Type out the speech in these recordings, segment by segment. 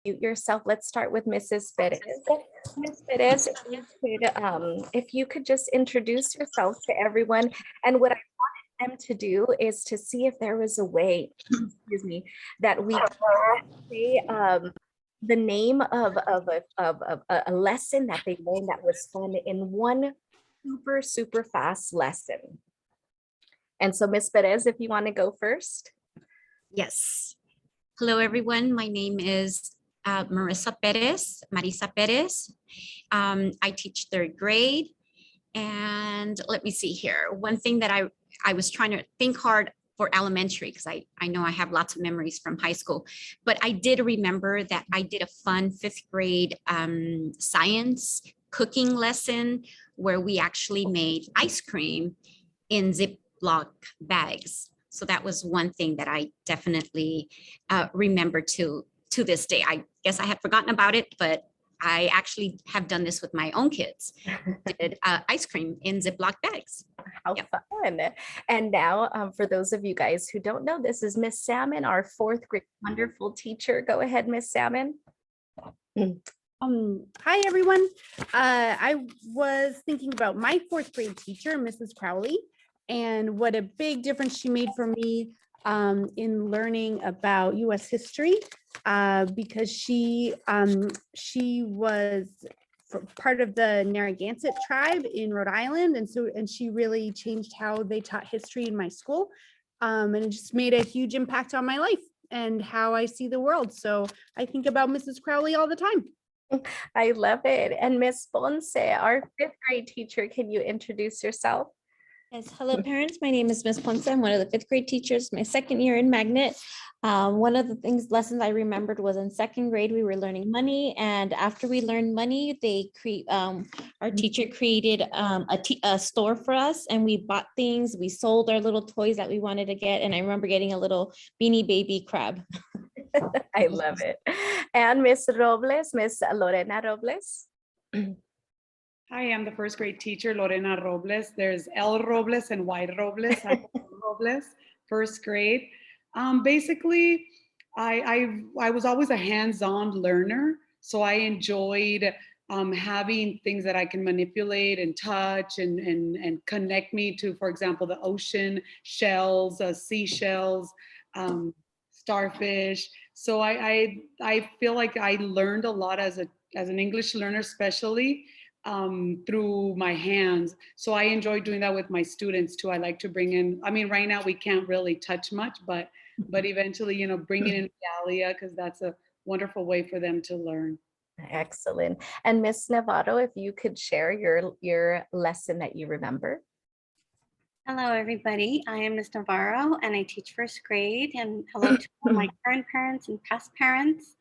Mute yourself. Let's start with Mrs. Perez. Ms. Perez, if you could just introduce yourself to everyone. And what I wanted them to do is to see if there was a way, excuse me, that we could say the name of a lesson that they learned that was fun in one super fast lesson. And so Ms. Perez, if you want to go first. Yes. Hello, everyone. My name is Marisa Perez. I teach third grade. And let me see here. One thing that I was trying to think hard for elementary, because I know I have lots of memories from high school, but I did remember that I did a fun fifth grade science cooking lesson where we actually made ice cream in Ziploc bags. So that was one thing that I definitely remember to this day. I guess I had forgotten about it, but I actually have done this with my own kids. Did ice cream in Ziploc bags. How fun. And now for those of you guys who don't know, this is Miss Salmon, our fourth grade wonderful teacher. Go ahead, Miss Salmon. Hi, everyone. I was thinking about my fourth grade teacher, Mrs. Crowley, and what a big difference she made for me in learning about U.S. history, because she was part of the Narragansett tribe in Rhode Island, and she really changed how they taught history in my school, and it just made a huge impact on my life and how I see the world. So I think about Mrs. Crowley all the time. I love it. And Miss Ponce, our fifth grade teacher, can you introduce yourself? Yes, hello parents. My name is Miss Ponce. I'm one of the fifth grade teachers, my second year in Magnet. One of the lessons I remembered was in second grade, we were learning money. And after we learned money, our teacher created a store for us, and we bought things. We sold our little toys that we wanted to get. And I remember getting a little Beanie Baby crab. I love it. And Miss Robles, Miss Lorena Robles. Hi, I'm the first grade teacher, Lorena Robles. There's L Robles and Y Robles. I'm Robles, first grade. Basically, I was always a hands-on learner, so I enjoyed having things that I can manipulate and touch and connect me to, for example, the ocean, shells, seashells, starfish. So I feel like I learned a lot as an English learner, especially through my hands. So I enjoy doing that with my students too. I like to bring in, I mean, right now we can't really touch much, but eventually, bringing in Realia, because that's a wonderful way for them to learn. Excellent. And Miss Navarro, if you could share your lesson that you remember. Hello, everybody. I am Ms. Navarro, and I teach first grade. And hello to all my current parents and past parents.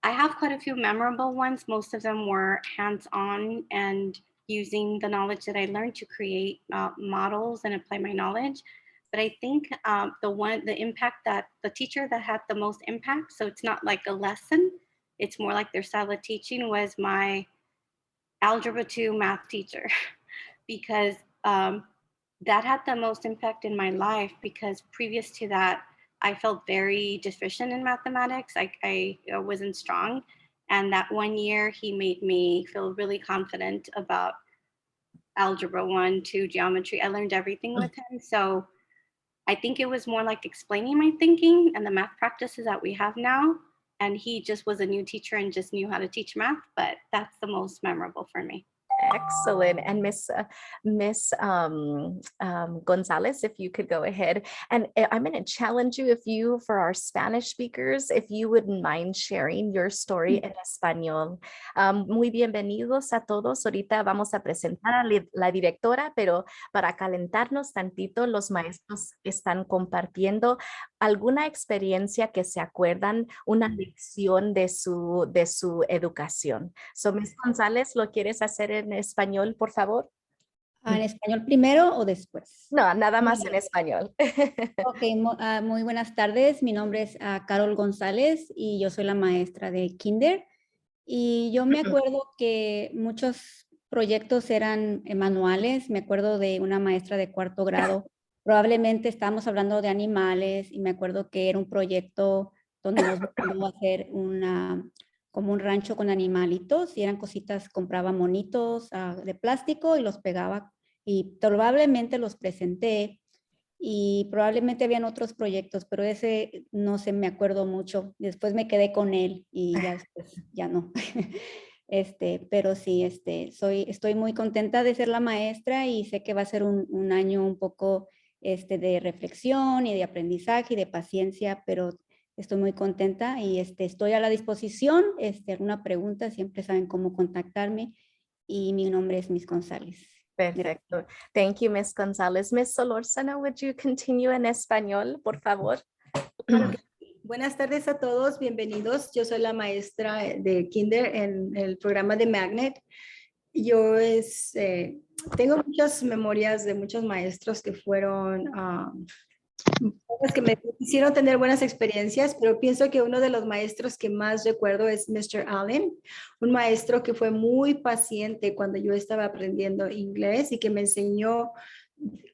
I have quite a few memorable ones. Most of them were hands-on and using the knowledge that I learned to create models and apply my knowledge. But I think the teacher that had the most impact, so it's not like a lesson, it's more like their style of teaching, was my Algebra 2 math teacher, because that had the most impact in my life, because previous to that, I felt very deficient in mathematics. I wasn't strong. And that one year, he made me feel really confident about Algebra 1, 2, geometry. I learned everything with him. So I think it was more like explaining my thinking and the math practices that we have now. And he just was a new teacher and just knew how to teach math. But that's the most memorable for me. Excellent. And Miss Gonzalez, if you could go ahead. And I'm going to challenge you, for our Spanish speakers, if you wouldn't mind sharing your story en español. Muy bienvenidos a todos. Ahorita vamos a presentar a la directora, pero para calentarnos tantito, los maestros están compartiendo alguna experiencia que se acuerdan, una lección de su educación. So, Miss González, ¿lo quieres hacer en español, por favor? ¿En español primero o después? No, nada más en español. Ok, muy buenas tardes. Mi nombre es Carol González y yo soy la maestra de Kinder. Y yo me acuerdo que muchos proyectos eran manuales. Me acuerdo de una maestra de cuarto grado. Probablemente estábamos hablando de animales y me acuerdo que era un proyecto donde nos mandó a hacer como un rancho con animalitos y eran cositas, compraba monitos de plástico y los pegaba y probablemente los presenté y probablemente habían otros proyectos, pero ese no sé, me acuerdo mucho. Después me quedé con él y ya después ya no. Pero sí, estoy muy contenta de ser la maestra y sé que va a ser un año un poco de reflexión y de aprendizaje y de paciencia, pero estoy muy contenta y estoy a la disposición. Alguna pregunta, siempre saben cómo contactarme y mi nombre es Miss González. Perfecto. Thank you, Miss González. Miss Solórzano, would you continue en español, por favor? Claro que sí. Buenas tardes a todos, bienvenidos. Yo soy la maestra de Kinder en el programa de Magnet. Yo tengo muchas memorias de muchos maestros que fueron, que me hicieron tener buenas experiencias, pero pienso que uno de los maestros que más recuerdo es Mr. Allen, un maestro que fue muy paciente cuando yo estaba aprendiendo inglés y que me enseñó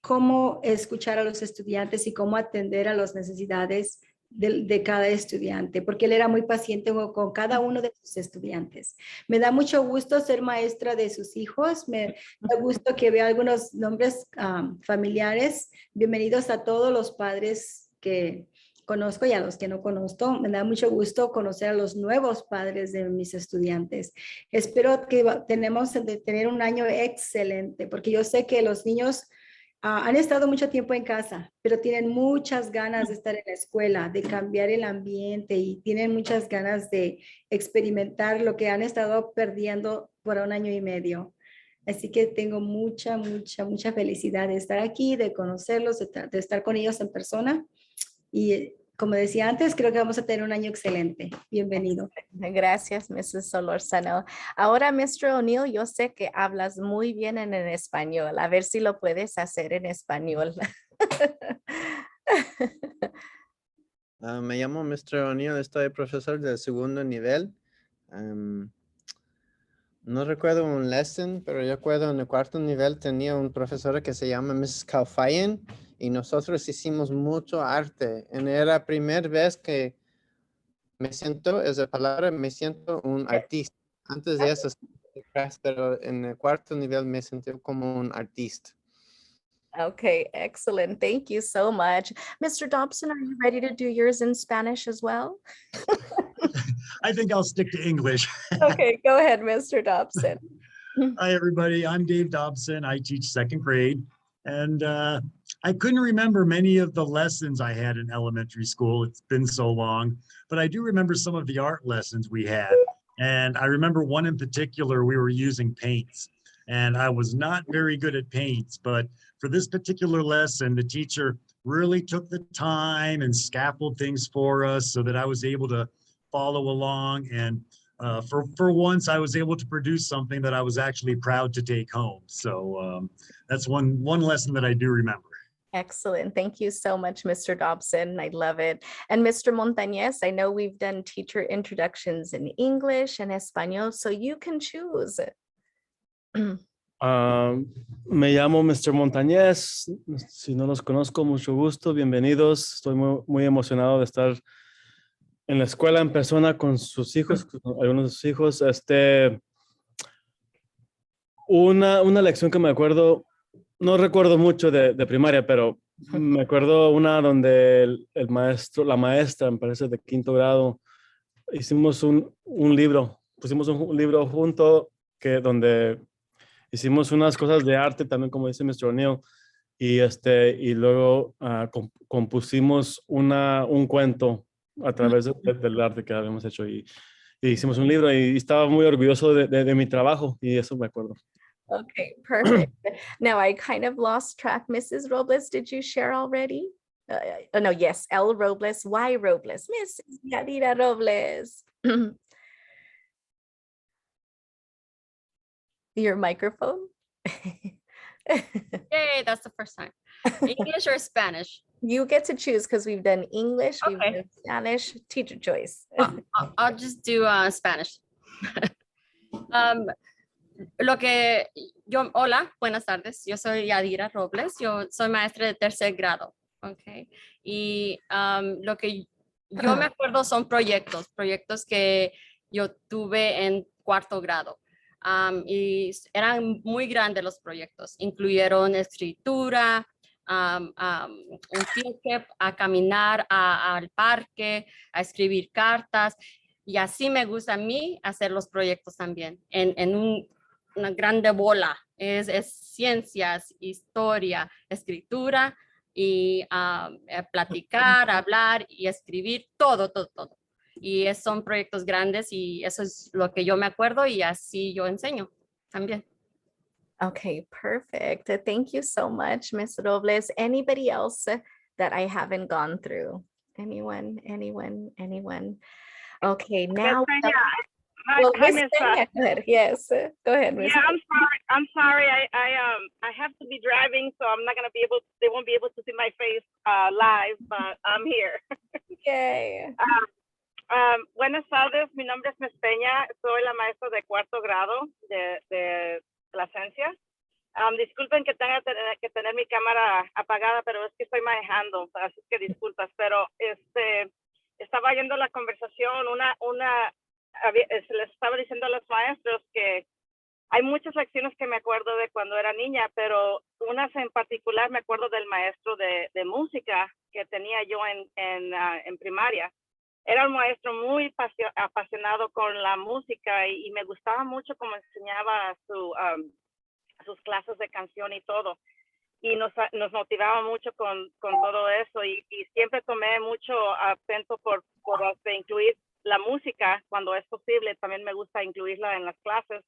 cómo escuchar a los estudiantes y cómo atender a las necesidades de cada estudiante, porque él era muy paciente con cada uno de sus estudiantes. Me da mucho gusto ser maestra de sus hijos, me da gusto que vea algunos nombres familiares. Bienvenidos a todos los padres que conozco y a los que no conozco. Me da mucho gusto conocer a los nuevos padres de mis estudiantes. Espero que tenemos de tener un año excelente, porque yo sé que los niños han estado mucho tiempo en casa, pero tienen muchas ganas de estar en la escuela, de cambiar el ambiente y tienen muchas ganas de experimentar lo que han estado perdiendo por un año y medio. Así que tengo mucha felicidad de estar aquí, de conocerlos, de estar con ellos en persona. Y como decía antes, creo que vamos a tener un año excelente. Bienvenido. Gracias, Mrs. Solórzano. Ahora, Mr. O'Neill, yo sé que hablas muy bien en el español. A ver si lo puedes hacer en español. Me llamo Mr. O'Neill, estoy profesor del segundo nivel. No recuerdo un lesson, pero yo recuerdo en el cuarto nivel tenía un profesor que se llama Mrs. Calfayen y nosotros hicimos mucho arte. Era la primera vez que me siento un artista. Antes de eso, pero en el cuarto nivel me sentí como un artista. Okay, excellent. Thank you so much. Mr. Dobson, are you ready to do yours in Spanish as well? I think I'll stick to English. Okay, go ahead, Mr. Dobson. Hi, everybody. I'm Dave Dobson. I teach second grade. And I couldn't remember many of the lessons I had in elementary school. It's been so long. But I do remember some of the art lessons we had. And I remember one in particular, we were using paints. And I was not very good at paints. But for this particular lesson, the teacher really took the time and scaffolded things for us so that I was able to follow along. And for once, I was able to produce something that I was actually proud to take home. So that's one lesson that I do remember. Excellent. Thank you so much, Mr. Dobson. I love it. And Mr. Montañez, I know we've done teacher introductions in English and Espanol, so you can choose. Me llamo Mr. Montañez. Si no los conozco, mucho gusto. Bienvenidos. Estoy muy emocionado de estar en la escuela en persona con sus hijos, con algunos de sus hijos. Una lección que me acuerdo, no recuerdo mucho de primaria, pero me acuerdo una donde la maestra, me parece de quinto grado, hicimos un libro, pusimos un libro junto donde hicimos unas cosas de arte también, como dice Mr. O'Neill, y luego compusimos un cuento a través del arte que habíamos hecho y hicimos un libro y estaba muy orgulloso de mi trabajo y eso me acuerdo. Okay, perfect. Now I kind of lost track. Mrs. Robles, did you share already? No, yes, L. Robles, Y. Robles, Mrs. Yadira Robles. Your microphone. Yay, that's the first time. English or Spanish? You get to choose because we've done English, we've Okay. done Spanish, teacher choice. I'll just do Spanish. Hola, buenas tardes. Yo soy Yadira Robles. Yo soy maestra de tercer grado. Okay. Y lo que yo me acuerdo son proyectos que yo tuve en cuarto grado. Y eran muy grandes los proyectos. Incluyeron escritura, un field trip a caminar al parque, a escribir cartas. Y así me gusta a mí hacer los proyectos también, una grande bola. Es ciencias, historia, escritura y platicar, hablar y escribir, todo. Y son proyectos grandes y eso es lo que yo me acuerdo y así yo enseño también. Okay, perfect. Thank you so much, Miss Robles. Anybody else that I haven't gone through? Anyone? Okay, now. Well, Hi, Miss Miss. Peña, go ahead. Yes, go ahead, Miss. Yeah, I'm sorry. I have to be driving, so I'm not gonna be able. They won't be able to see my face live, but I'm here. Yay. Buenas tardes. Mi nombre es Miss Peña. Soy la maestra de cuarto grado de Plasencia. Disculpen que tenga que tener mi cámara apagada, pero es que estoy manejando, así que disculpas. Pero estaba yendo la conversación. Se les estaba diciendo a los maestros que hay muchas lecciones que me acuerdo de cuando era niña, pero unas en particular me acuerdo del maestro de música que tenía yo en primaria. Era un maestro muy apasionado con la música y me gustaba mucho cómo enseñaba sus clases de canción y todo. Y nos motivaba mucho con todo eso y siempre tomé mucho atento por incluir la música cuando es posible. También me gusta incluirla en las clases.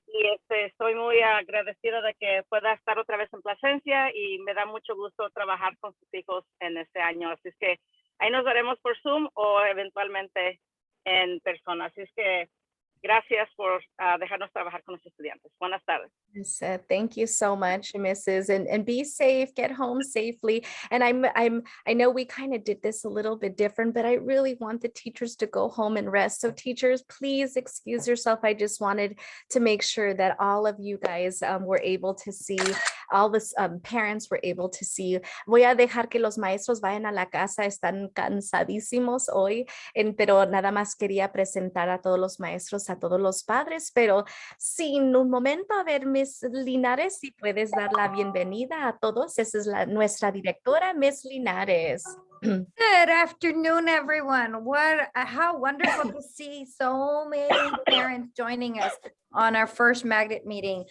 Y estoy muy agradecida de que pueda estar otra vez en Plasencia y me da mucho gusto trabajar con sus hijos en este año. Así es que ahí nos veremos por Zoom o eventualmente en persona. Así es que gracias por dejarnos trabajar con los estudiantes. Buenas tardes. Yes, thank you so much, Mrs. And be safe, get home safely. And I know we kind of did this a little bit different, but I really want the teachers to go home and rest. So teachers, please excuse yourself. I just wanted to make sure that all of you guys were able to see, all the parents were able to see. Voy a dejar que los maestros vayan a la casa, están cansadísimos hoy, pero nada más quería presentar a todos los maestros, a todos los padres, pero sin un momento, a ver, Miss Linares, si puedes dar la bienvenida a todos. Esa es nuestra directora, Miss Linares. Good afternoon, everyone. How wonderful to see so many parents joining us on our first Magnet meeting.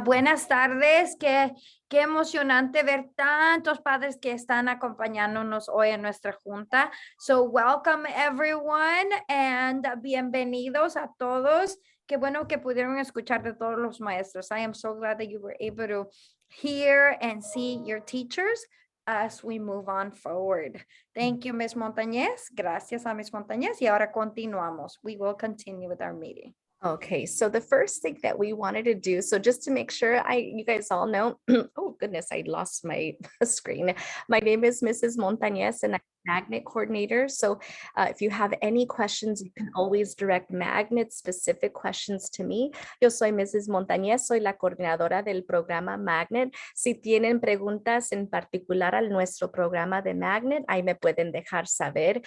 Buenas tardes, qué emocionante ver tantos padres que están acompañándonos hoy en nuestra junta. So welcome everyone and bienvenidos a todos. Qué bueno que pudieron escuchar de todos los maestros. I am so glad that you were able to hear and see your teachers as we move on forward. Thank you, Ms. Montañez. Gracias a Ms. Montañez. Y ahora continuamos. We will continue with our meeting. Okay, so the first thing that we wanted to do, so just to make sure you guys all know, oh goodness, I lost my screen. My name is Mrs. Montañez and I'm Magnet coordinator. So if you have any questions, you can always direct Magnet specific questions to me. Yo soy Mrs. Montañez, soy la coordinadora del programa Magnet. Si tienen preguntas en particular a nuestro programa de Magnet, ahí me pueden dejar saber.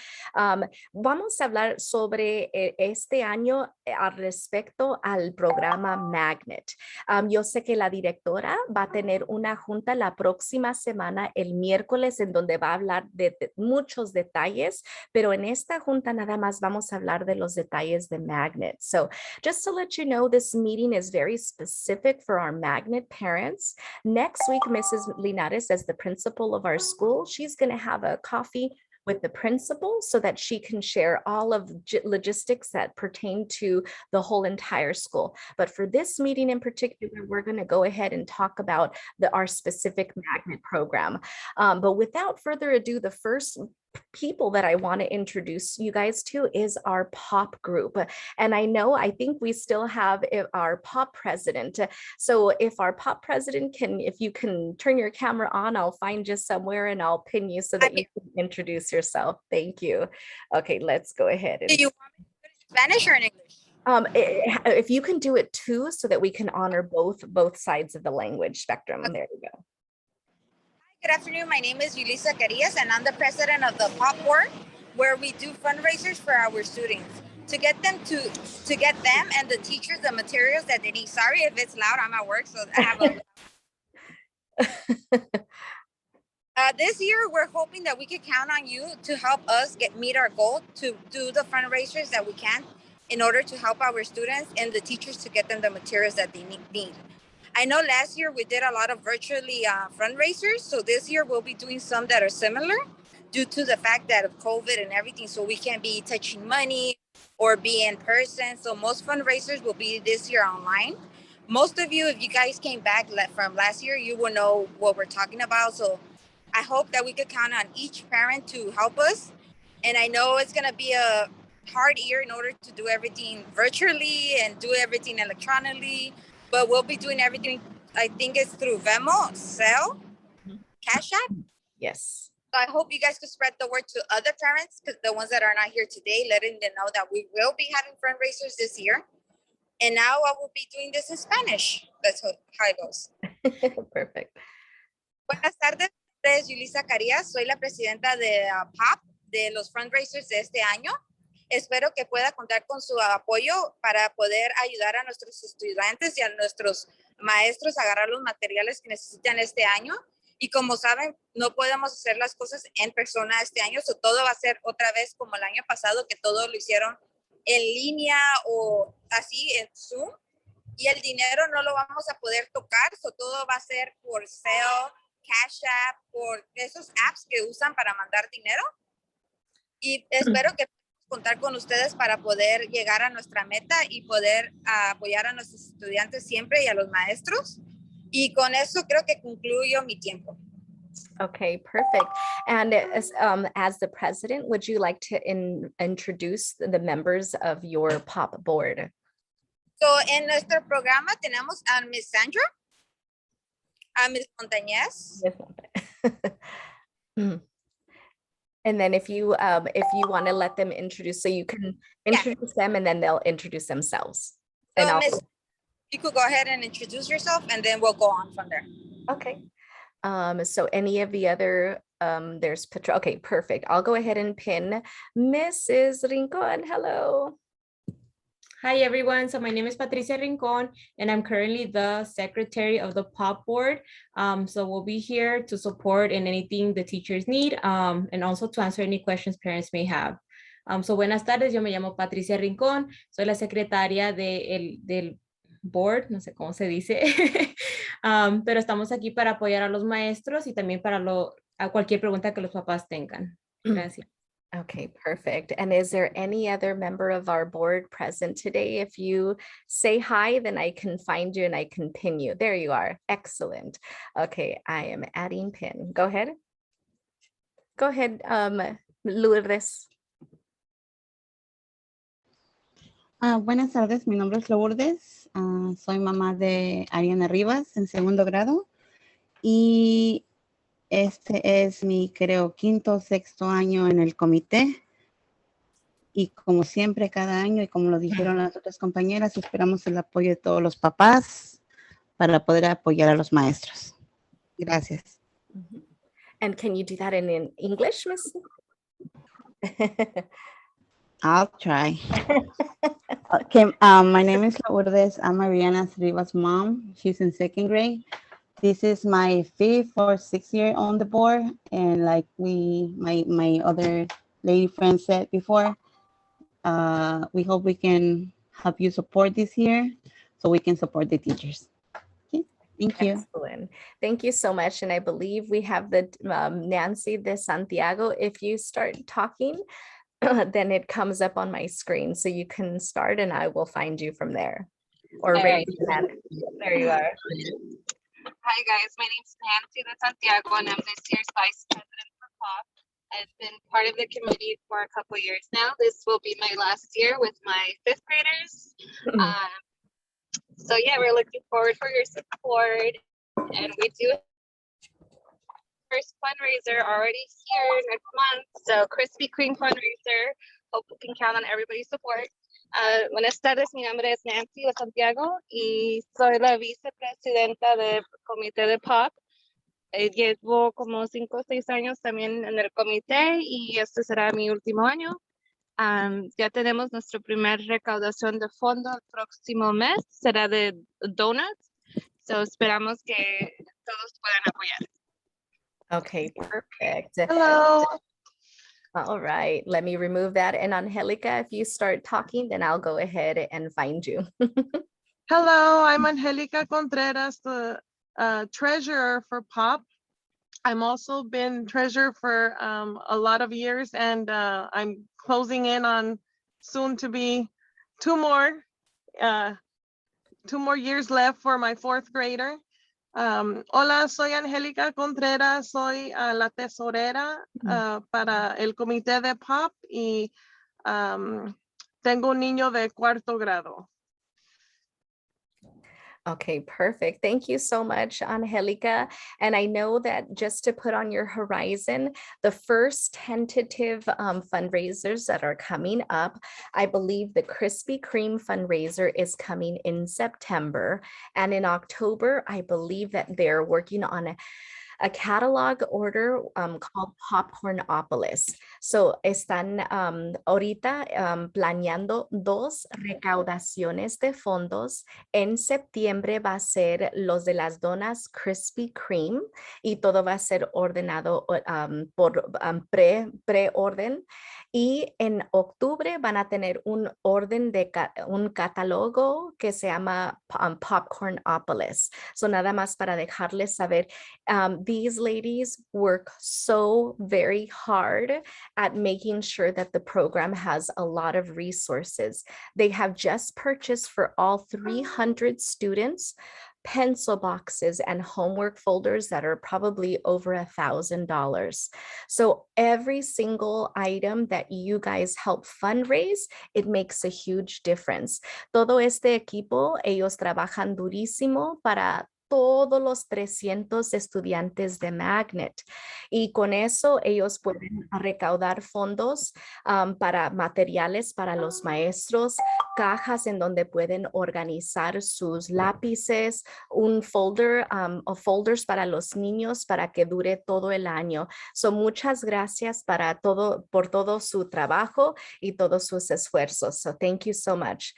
Vamos a hablar sobre este año al respecto al programa Magnet. Yo sé que la directora va a tener una junta la próxima semana, el miércoles, en donde va a hablar de muchos detalles, pero en esta junta nada más vamos a hablar de los detalles de Magnet. So just to let you know, this meeting is very specific for our Magnet parents. Next week, Mrs. Linares, as the principal of our school, she's going to have a coffee with the principal so that she can share all of logistics that pertain to the whole entire school. But for this meeting in particular, we're going to go ahead and talk about our specific Magnet program. But without further ado, the first people that I want to introduce you guys to is our POP group. And I think we still have our POP president. So if our POP president if you can turn your camera on, I'll find you somewhere and I'll pin you so that you can introduce yourself. Thank you. Okay, let's go ahead. Do you want me to do it in Spanish or in English? If you can do it too, so that we can honor both sides of the language spectrum. Okay. There you go. Good afternoon. My name is Yulisa Carillas, and I'm the president of the POP Board. where we do fundraisers for our students to get them and the teachers the materials that they need. Sorry if it's loud, I'm at work, so I have a this year, we're hoping that we can count on you to help us meet our goal to do the fundraisers that we can in order to help our students and the teachers to get them the materials that they need. I know last year we did a lot of virtually fundraisers, so this year we'll be doing some that are similar due to the fact that of COVID and everything, so we can't be touching money or be in person. So most fundraisers will be this year online. Most of you, if you guys came back from last year, you will know what we're talking about. So I hope that we could count on each parent to help us. And I know it's going to be a hard year in order to do everything virtually and do everything electronically, but we'll be doing everything. I think it's through Venmo, Zelle, Cash App. Yes. So I hope you guys could spread the word to other parents, because the ones that are not here today, letting them know that we will be having fundraisers this year. And now I will be doing this in Spanish. That's how it goes. Perfect. Buenas tardes, mi nombre es Yulisa Carías, soy la presidenta de PAP, de los fundraisers de este año. Espero que pueda contar con su apoyo para poder ayudar a nuestros estudiantes y a nuestros maestros a agarrar los materiales que necesitan este año. Y como saben, no podemos hacer las cosas en persona este año, so todo va a ser otra vez como el año pasado, que todo lo hicieron en línea o así en Zoom. Y el dinero no lo vamos a poder tocar, so todo va a ser por Zelle, Cash App, por esos apps que usan para mandar dinero. Y espero que contar con ustedes para poder llegar a nuestra meta y poder apoyar a nuestros estudiantes siempre y a los maestros. Y con eso creo que concluyo mi tiempo. Okay, perfect. And as the president, would you like to introduce the members of your POP board? So, en nuestro programa tenemos a Miss Sandra, a Miss Montañez. And then if you want to let them introduce, so you can introduce them and then they'll introduce themselves. So, And Miss, you could go ahead and introduce yourself and then we'll go on from there. okay. So any of the other, there's Petra. Okay, perfect. I'll go ahead and pin Mrs. Rincon. Hello. Hi, everyone. So my name is Patricia Rincon, and I'm currently the secretary of the POP board. So we'll be here to support in anything the teachers need, and also to answer any questions parents may have. So buenas tardes, yo me llamo Patricia Rincón, soy la secretaria del board, no sé cómo se dice, pero estamos aquí para apoyar a los maestros y también para a cualquier pregunta que los papás tengan. Gracias. Okay, perfect. And is there any other member of our board present today? If you say hi, then I can find you and I can pin you. There you are. Excellent. Okay, I am adding pin. Go ahead. Go ahead, Lourdes. Buenas tardes, mi nombre es Lourdes, soy mamá de Ariana Rivas en segundo grado y este es mi, creo, quinto o sexto año en el comité y como siempre cada año y como lo dijeron las otras compañeras, esperamos el apoyo de todos los papás para poder apoyar a los maestros. Gracias. And can you do that in English, Miss? I'll try. Okay, my name is Lourdes. I'm Ariana Rivas' mom. She's in second grade. This is my 5th or 6th year on the board. And like my other lady friend said before, we hope we can help you support this year so we can support the teachers. Okay, thank you. Excellent. Thank you so much. And I believe we have the Nancy de Santiago. If you start talking, then it comes up on my screen. So you can start and I will find you from there. Or raise your hand. There you are. Hi guys, my name is Nancy de Santiago and I'm this year's vice president for POP. I've been part of the committee for a couple years now. This will be my last year with my 5th graders. So yeah, we're looking forward for your support, and we do first fundraiser already here next month. So Krispy Kreme fundraiser. Hope we can count on everybody's support. Buenas tardes, mi nombre es Nancy de Santiago y soy la vicepresidenta del comité de POP. Llevo como 5 o 6 años también en el comité y este será mi último año. Ya tenemos nuestra primera recaudación de fondo el próximo mes, será de donuts. So esperamos que todos puedan apoyar. Okay, perfect. Hello. All right, let me remove that. And Angelica, if you start talking, then I'll go ahead and find you. Hello, I'm Angelica Contreras, the treasurer for POP. I'm also been treasurer for a lot of years, and I'm closing in on soon to be two more years left for my fourth grader. Hola, soy Angélica Contreras, soy la tesorera para el comité de POP y tengo un niño de cuarto grado. Okay, perfect. Thank you so much, Angelica. And I know that just to put on your horizon, the first tentative fundraisers that are coming up, I believe the Krispy Kreme fundraiser is coming in September. And in October, I believe that they're working on a catalog order called Popcornopolis. So están ahorita planeando 2 recaudaciones de fondos. En septiembre va a ser los de las donas Krispy Kreme y todo va a ser ordenado por preorden. Y en octubre van a tener un orden de un catálogo que se llama Popcornopolis. So nada más para dejarles saber, these ladies work so very hard at making sure that the program has a lot of resources. They have just purchased for all 300 students pencil boxes and homework folders that are probably over $1,000. So every single item that you guys help fundraise, it makes a huge difference. Todo este equipo, ellos trabajan durísimo para todos los 300 estudiantes de Magnet. Y con eso ellos pueden recaudar fondos para materiales para los maestros, cajas en donde pueden organizar sus lápices, un folder o folders para los niños para que dure todo el año. So muchas gracias por todo su trabajo y todos sus esfuerzos. So thank you so much.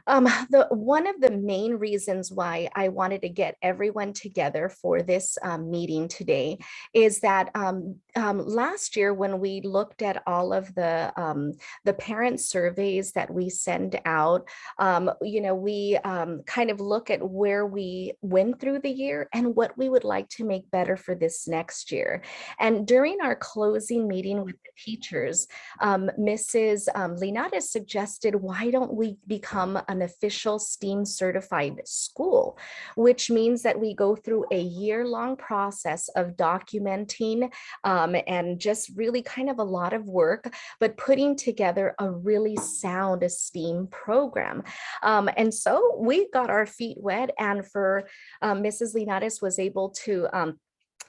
One of the main reasons why I wanted to get everyone together for this meeting today is that last year when we looked at all of the parent surveys that we send out, we kind of look at where we went through the year and what we would like to make better for this next year. And during our closing meeting with the teachers, Mrs. Linares suggested, why don't we become an official STEAM certified school, which means that we go through a year-long process of documenting and just really kind of a lot of work, but putting together a really sound STEAM program. And so we got our feet wet, and for Mrs. Linares was able to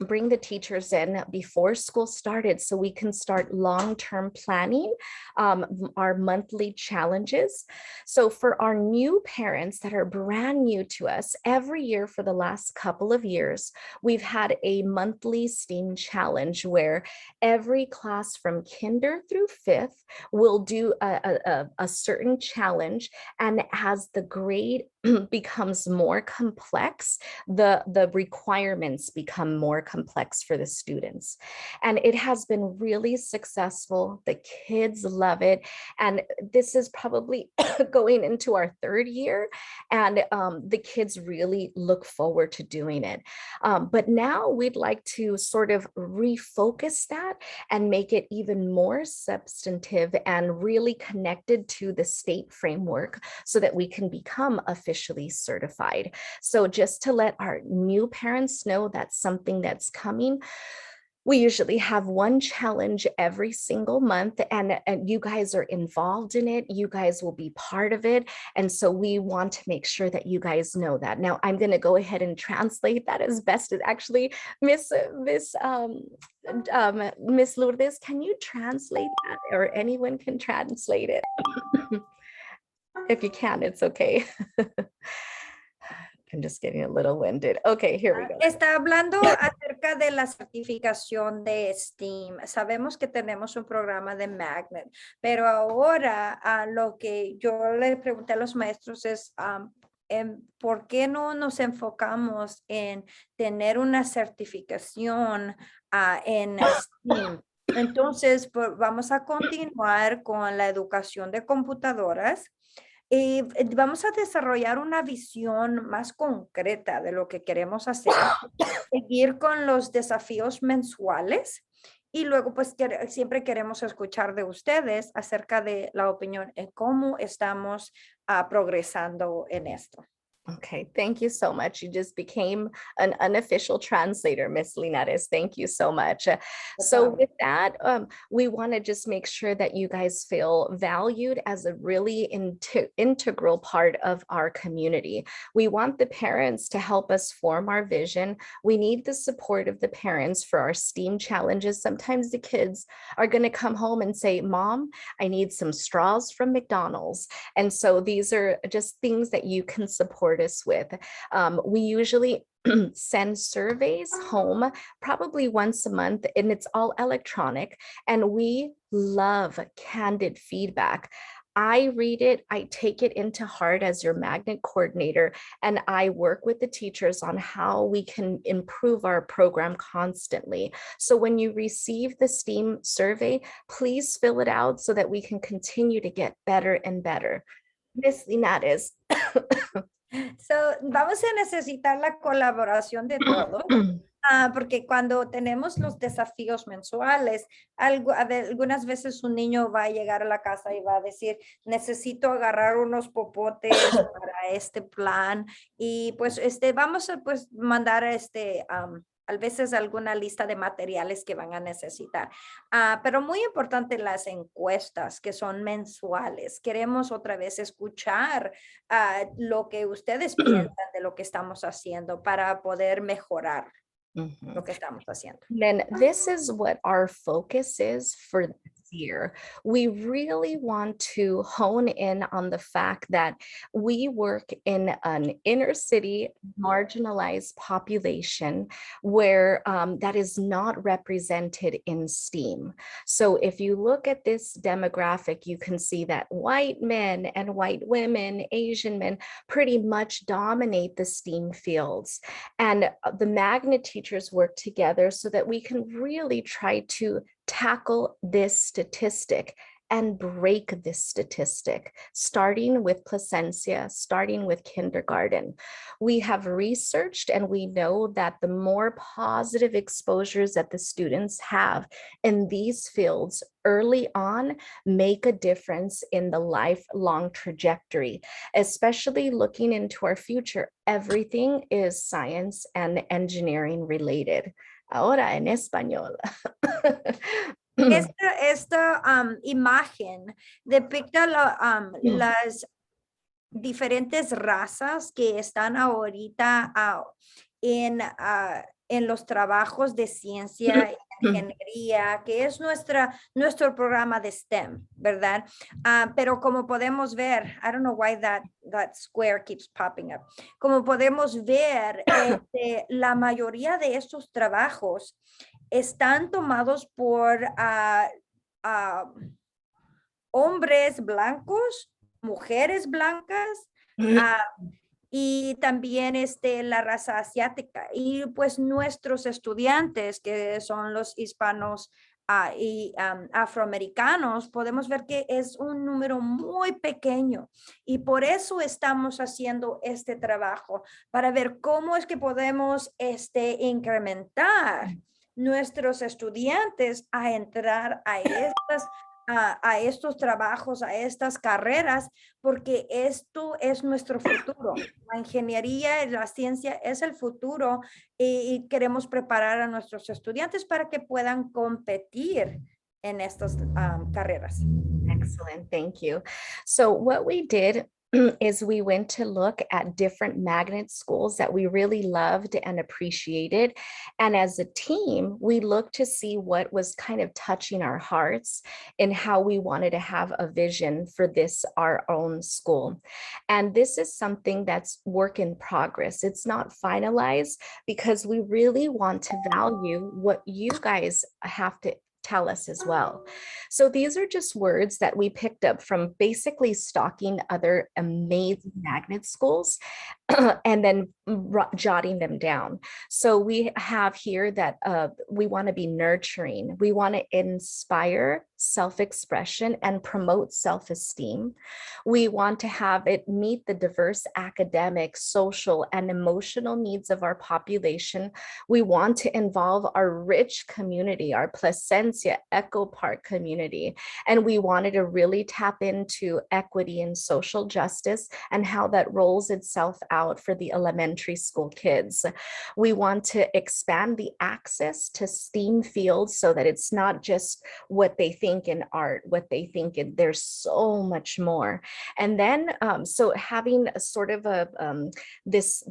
bring the teachers in before school started so we can start long-term planning our monthly challenges. So for our new parents that are brand new to us, every year for the last couple of years, we've had a monthly STEAM challenge where every class from kinder through 5th will do a certain challenge, and as the grade becomes more complex, the requirements become more complex for the students. And it has been really successful. The kids love it. And this is probably going into our 3rd year. And the kids really look forward to doing it. But now we'd like to sort of refocus that and make it even more substantive and really connected to the state framework so that we can become officially certified. So just to let our new parents know that's something that's coming. We usually have one challenge every single month, and you guys are involved in it. You guys will be part of it. And so we want to make sure that you guys know that. Now I'm going to go ahead and translate that as best as actually Miss Lourdes, can you translate that, or anyone can translate it? If you can, it's okay. I'm just getting a little winded. Okay, here we go. Está hablando acerca de la certificación de STEAM. Sabemos que tenemos un programa de Magnet, pero ahora lo que yo le pregunté a los maestros es ¿por qué no nos enfocamos en tener una certificación en STEAM? Entonces, vamos a continuar con la educación de computadoras. Y vamos a desarrollar una visión más concreta de lo que queremos hacer, seguir con los desafíos mensuales y luego pues siempre queremos escuchar de ustedes acerca de la opinión en cómo estamos progresando en esto. Okay, thank you so much. You just became an unofficial translator, Miss Linares. Thank you so much. So with that, we want to just make sure that you guys feel valued as a really integral part of our community. We want the parents to help us form our vision. We need the support of the parents for our STEAM challenges. Sometimes the kids are going to come home and say, Mom, I need some straws from McDonald's. And so these are just things that you can support us with. We usually send surveys home probably once a month, and it's all electronic, and we love candid feedback. I read it, I take it into heart as your magnet coordinator, and I work with the teachers on how we can improve our program constantly. So when you receive the STEAM survey, please fill it out so that we can continue to get better and better. Miss Linares. So, vamos a necesitar la colaboración de todos, porque cuando tenemos los desafíos mensuales, algunas veces un niño va a llegar a la casa y va a decir, necesito agarrar unos popotes para este plan, y pues vamos a pues mandar a veces alguna lista de materiales que van a necesitar. Pero muy importante las encuestas que son mensuales. Queremos otra vez escuchar lo que ustedes piensan de lo que estamos haciendo para poder mejorar lo que estamos haciendo. Then this is what our focus is for this year. We really want to hone in on the fact that we work in an inner city marginalized population where that is not represented in STEAM. So if you look at this demographic, you can see that white men and white women, Asian men pretty much dominate the STEAM fields. And the magnet teachers work together so that we can really try to tackle this statistic and break this statistic, starting with Plasencia, starting with kindergarten. We have researched and we know that the more positive exposures that the students have in these fields early on make a difference in the lifelong trajectory, especially looking into our future. Everything is science and engineering related. Ahora en español. Esta imagen depicta las diferentes razas que están ahorita en los trabajos de ciencia y ingeniería, que es nuestro programa de STEM, ¿verdad? Pero como podemos ver, I don't know why that square keeps popping up. Como podemos ver, la mayoría de estos trabajos están tomados por hombres blancos, mujeres blancas, y también la raza asiática. Y pues nuestros estudiantes, que son los hispanos y afroamericanos, podemos ver que es un número muy pequeño. Y por eso estamos haciendo este trabajo, para ver cómo es que podemos incrementar nuestros estudiantes a entrar a estos trabajos, a estas carreras, porque esto es nuestro futuro. La ingeniería y la ciencia es el futuro, y queremos preparar a nuestros estudiantes para que puedan competir en estas carreras. Excellent, thank you. So what we did is we went to look at different magnet schools that we really loved and appreciated. And as a team, we looked to see what was kind of touching our hearts and how we wanted to have a vision for this, our own school. And this is something that's work in progress. It's not finalized because we really want to value what you guys have to tell us as well. So these are just words that we picked up from basically stalking other amazing magnet schools and then jotting them down. So we have here that we want to be nurturing. We want to inspire self-expression and promote self-esteem. We want to have it meet the diverse academic, social, and emotional needs of our population. We want to involve our rich community, our Plasencia Echo Park community. And we wanted to really tap into equity and social justice and how that rolls itself out for the elementary school kids. We want to expand the access to STEAM fields so that it's not just what they think in art, what they think in, there's so much more. And then, so having a sort of a, this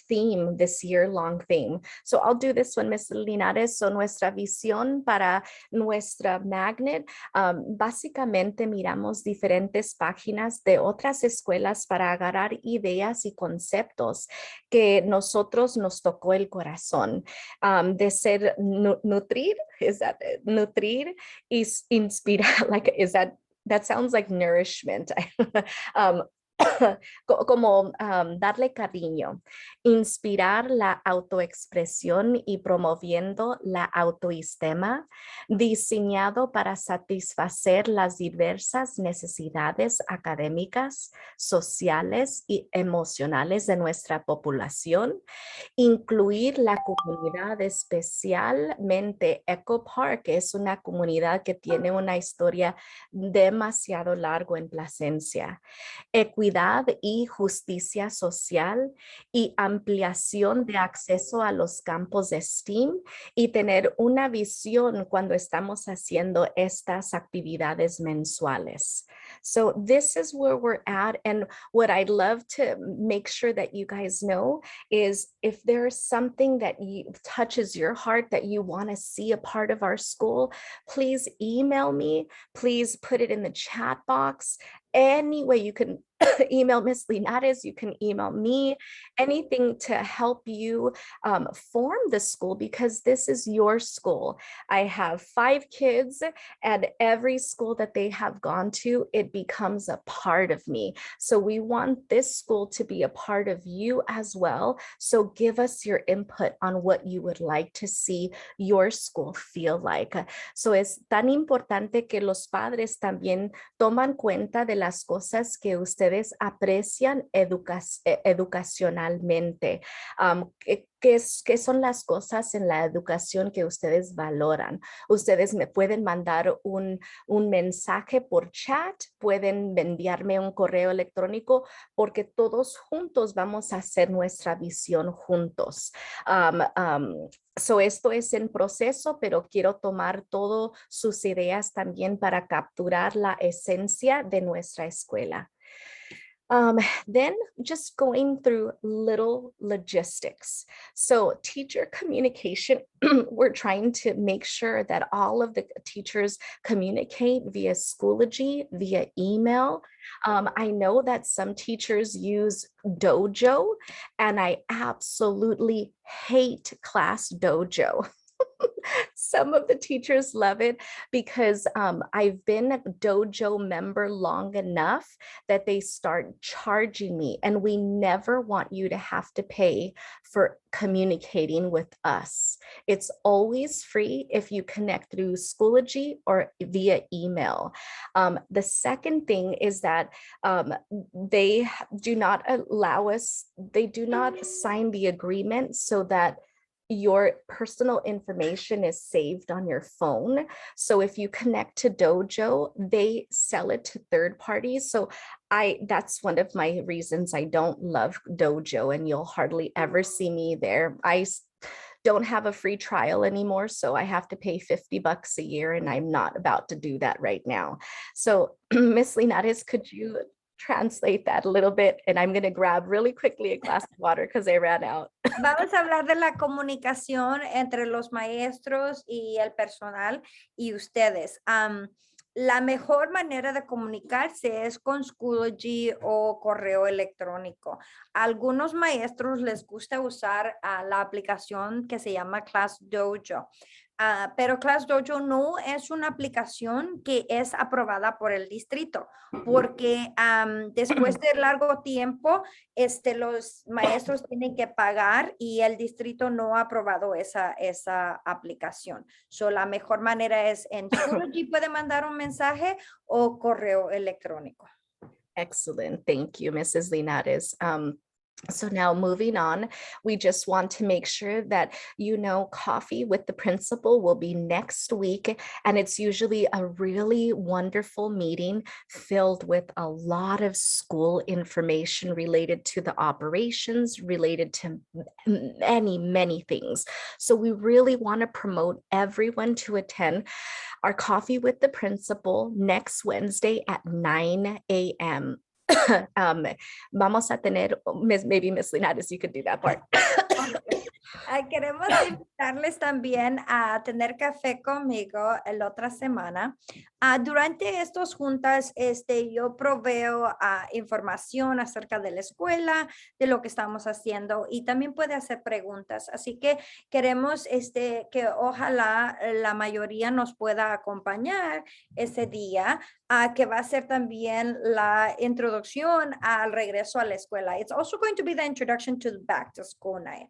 theme, this year-long theme. So I'll do this one, Ms. Linares. So nuestra visión para nuestra magnet, básicamente miramos diferentes páginas de otras escuelas para agarrar ideas y conceptos que nosotros nos tocó el corazón, de ser nutrir, is that nutrir, is inspirar, like, is that sounds like nourishment. Como darle cariño, inspirar la autoexpresión y promoviendo la autoestima, diseñado para satisfacer las diversas necesidades académicas, sociales y emocionales de nuestra población, incluir la comunidad, especialmente Echo Park, que es una comunidad que tiene una historia demasiado larga en Plasencia. Equidad y justicia social y ampliación de acceso a los campos de STEAM y tener una visión cuando estamos haciendo estas actividades mensuales. So this is where we're at, and what I'd love to make sure that you guys know is if there's something that touches your heart that you want to see a part of our school, please email me, please put it in the chat box. Any way you can email Ms. Linares, you can email me, anything to help you form the school, because this is your school. I have 5 kids, and every school that they have gone to, it becomes a part of me. So we want this school to be a part of you as well. So give us your input on what you would like to see your school feel like. So es tan importante que los padres también toman cuenta de las cosas que ustedes aprecian educacionalmente. ¿Qué son las cosas en la educación que ustedes valoran? Ustedes me pueden mandar un mensaje por chat, pueden enviarme un correo electrónico, porque todos juntos vamos a hacer nuestra visión juntos. So esto es en proceso, pero quiero tomar todas sus ideas también para capturar la esencia de nuestra escuela. Then just going through little logistics. So teacher communication, we're trying to make sure that all of the teachers communicate via Schoology, via email. I know that some teachers use Dojo, and I absolutely hate Class Dojo. Some of the teachers love it because I've been a Dojo member long enough that they start charging me, and we never want you to have to pay for communicating with us. It's always free if you connect through Schoology or via email. The second thing is that they do not allow us, they do not sign the agreement so that your personal information is saved on your phone. So if you connect to Dojo, they sell it to third parties. So that's one of my reasons I don't love Dojo, and you'll hardly ever see me there. I don't have a free trial anymore, so I have to pay $50 a year, and I'm not about to do that right now. So Ms. Linares, could you translate that a little bit, and I'm going to grab really quickly a glass of water because I ran out. Vamos a hablar de la comunicación entre los maestros y el personal y ustedes. La mejor manera de comunicarse es con Schoology o correo electrónico. A algunos maestros les gusta usar la aplicación que se llama Class Dojo. Pero Class Dojo no es una aplicación que es aprobada por el distrito, porque después de largo tiempo, los maestros tienen que pagar y el distrito no ha aprobado esa aplicación. So, la mejor manera es en Schoology puede mandar un mensaje o correo electrónico. Excellent. Thank you, Mrs. Linares. So now moving on, we just want to make sure that you know Coffee with the Principal will be next week, and it's usually a really wonderful meeting filled with a lot of school information related to the operations, related to many, many things. So we really want to promote everyone to attend our Coffee with the Principal next Wednesday at 9 a.m. Vamos a tener, maybe Miss Linares, you could do that part. Queremos invitarles también a tener café conmigo la otra semana. Durante estas juntas, yo proveo información acerca de la escuela, de lo que estamos haciendo y también puede hacer preguntas. Así que queremos que ojalá la mayoría nos pueda acompañar ese día, que va a ser también la introducción al regreso a la escuela. It's also going to be the introduction to the back to school night.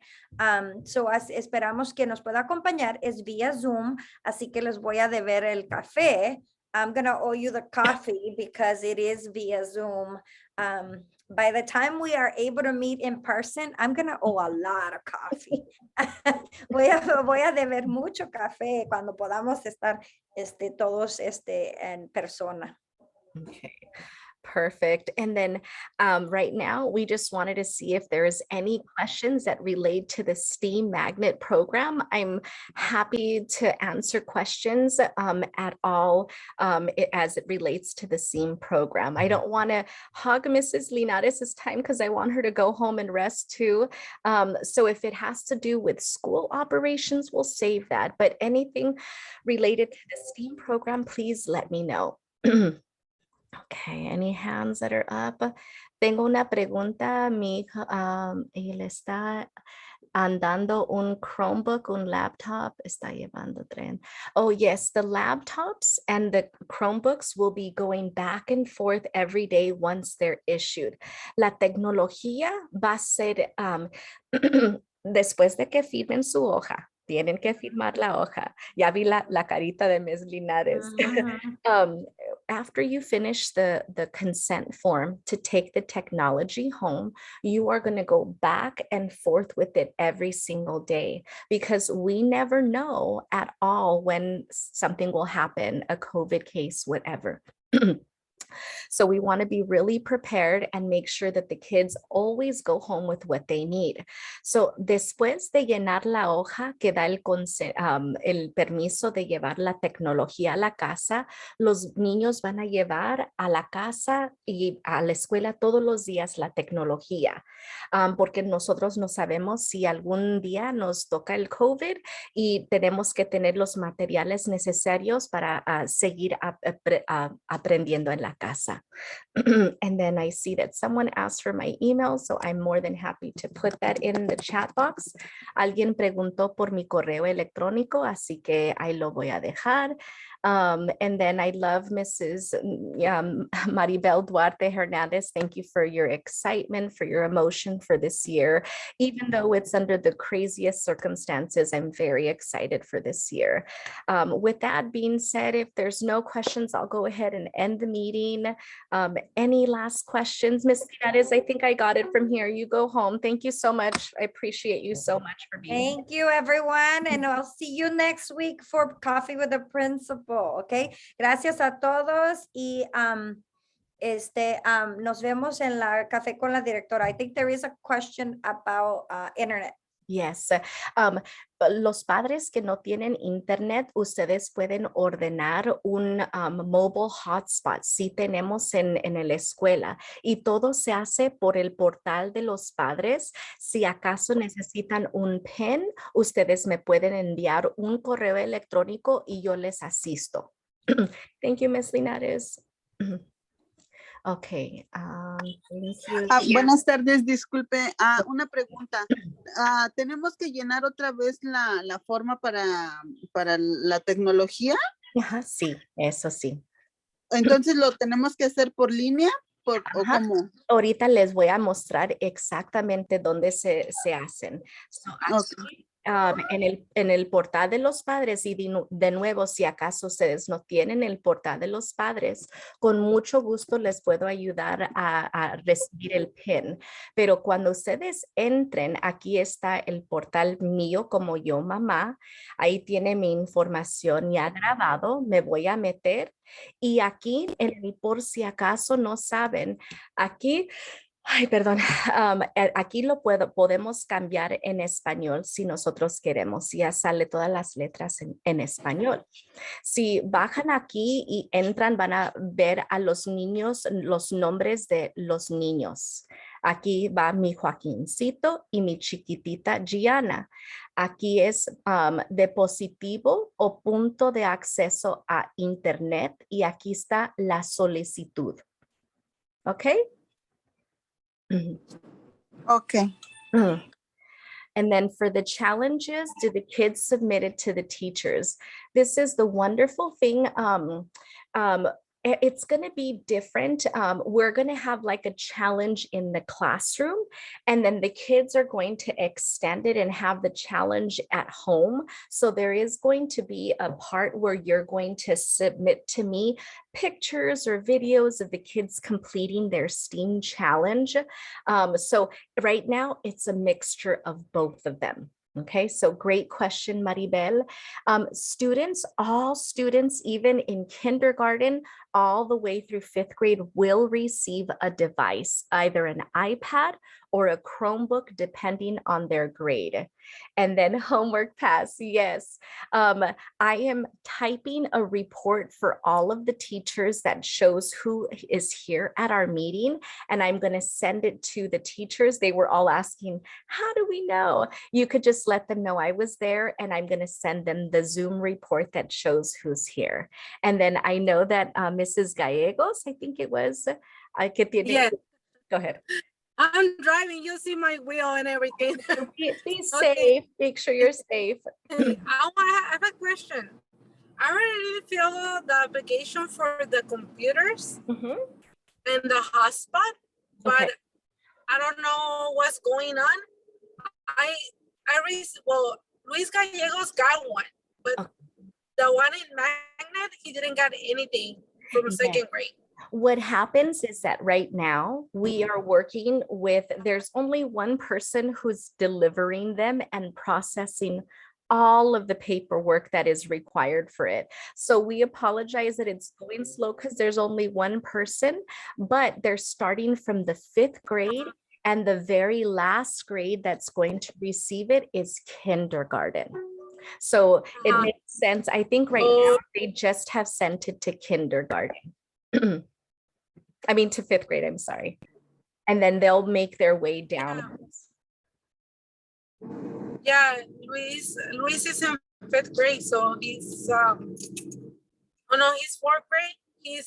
So esperamos que nos pueda acompañar. Es vía Zoom, así que les voy a deber el café. I'm going to owe you the coffee because it is via Zoom. By the time we are able to meet in person, I'm going to owe a lot of coffee. voy a deber mucho café cuando podamos estar todos en persona. Okay. Perfect. And then right now, we just wanted to see if there's any questions that relate to the STEAM Magnet program. I'm happy to answer questions at all as it relates to the STEAM program. I don't want to hog Mrs. Linares' time because I want her to go home and rest too. So if it has to do with school operations, we'll save that. But anything related to the STEAM program, please let me know. Okay, any hands that are up? Tengo una pregunta, mi hija, él está andando un Chromebook, un laptop, está llevando tren. Oh yes, the laptops and the Chromebooks will be going back and forth every day once they're issued. La tecnología va a ser, después de que firmen su hoja, tienen que firmar la hoja. Ya vi la carita de Ms. Linares. After you finish the consent form to take the technology home, you are going to go back and forth with it every single day because we never know at all when something will happen, a COVID case, whatever. So we want to be really prepared and make sure that the kids always go home with what they need. So después de llenar la hoja que da el permiso de llevar la tecnología a la casa, los niños van a llevar a la casa y a la escuela todos los días la tecnología, porque nosotros no sabemos si algún día nos toca el COVID y tenemos que tener los materiales necesarios para seguir aprendiendo en la casa. And then I see that someone asked for my email, so I'm more than happy to put that in the chat box. Alguien preguntó por mi correo electrónico, así que ahí lo voy a dejar. And then I love Mrs. Maribel Duarte Hernandez. Thank you for your excitement, for your emotion for this year. Even though it's under the craziest circumstances, I'm very excited for this year. With that being said, if there's no questions, I'll go ahead and end the meeting. Any last questions? Ms. Linares, I think I got it from here. You go home. Thank you so much. I appreciate you so much for being here. Thank you, everyone. And I'll see you next week for Coffee with the Principal. Okay. Gracias a todos y nos vemos en la café con la directora. I think there is a question about internet. Yes. Los padres que no tienen internet, ustedes pueden ordenar un mobile hotspot. Sí tenemos en la escuela y todo se hace por el portal de los padres. Si acaso necesitan un PIN, ustedes me pueden enviar un correo electrónico y yo les asisto. Thank you, Ms. Linares. Okay, thank you. Buenas tardes, disculpe. Una pregunta. ¿Tenemos que llenar otra vez la forma para la tecnología? Ajá, sí, eso sí. Entonces, ¿lo tenemos que hacer por línea? ¿O cómo? Ahorita les voy a mostrar exactamente dónde se hacen. So, aquí, en el portal de los padres y de nuevo, si acaso ustedes no tienen el portal de los padres, con mucho gusto les puedo ayudar a recibir el PIN. Pero cuando ustedes entren, aquí está el portal mío como yo, mamá. Ahí tiene mi información ya grabado. Me voy a meter. Y aquí, por si acaso no saben, aquí, ay, perdón, aquí podemos cambiar en español si nosotros queremos. Ya sale todas las letras en español. Si bajan aquí y entran, van a ver a los niños, los nombres de los niños. Aquí va mi Joaquincito y mi chiquitita Gianna. Aquí es dispositivo o punto de acceso a internet y aquí está la solicitud. ¿Ok? Okay. And then for the challenges, do the kids submit it to the teachers? This is the wonderful thing. It's going to be different. We're going to have like a challenge in the classroom, and then the kids are going to extend it and have the challenge at home. So there is going to be a part where you're going to submit to me pictures or videos of the kids completing their STEAM challenge. So right now it's a mixture of both of them. Okay, so great question, Maribel. Students, all students, even in kindergarten, all the way through 5th grade will receive a device, either an iPad or a Chromebook, depending on their grade. And then homework pass, yes. I am typing a report for all of the teachers that shows who is here at our meeting, and I'm going to send it to the teachers. They were all asking, how do we know? You could just let them know I was there, and I'm going to send them the Zoom report that shows who's here. And then I know that Mrs. Gallegos, I think it was, Yes. Go ahead. I'm driving. You see my wheel and everything. Be safe. Make sure you're safe. I have a question. I already filled the application for the computers and the hotspot, but I don't know what's going on. Luis Gallegos got one, but the one in Magnet, he didn't get anything from second grade. What happens is that right now we are working with, there's only one person who's delivering them and processing all of the paperwork that is required for it. So we apologize that it's going slow because there's only one person, but they're starting from the 5th grade, and the very last grade that's going to receive it is kindergarten. So it makes sense. I think right now they just have sent it to kindergarten. I mean to 5th grade, I'm sorry. And then they'll make their way down. Yeah, Luis is in 5th grade, so he's he's 4th grade. He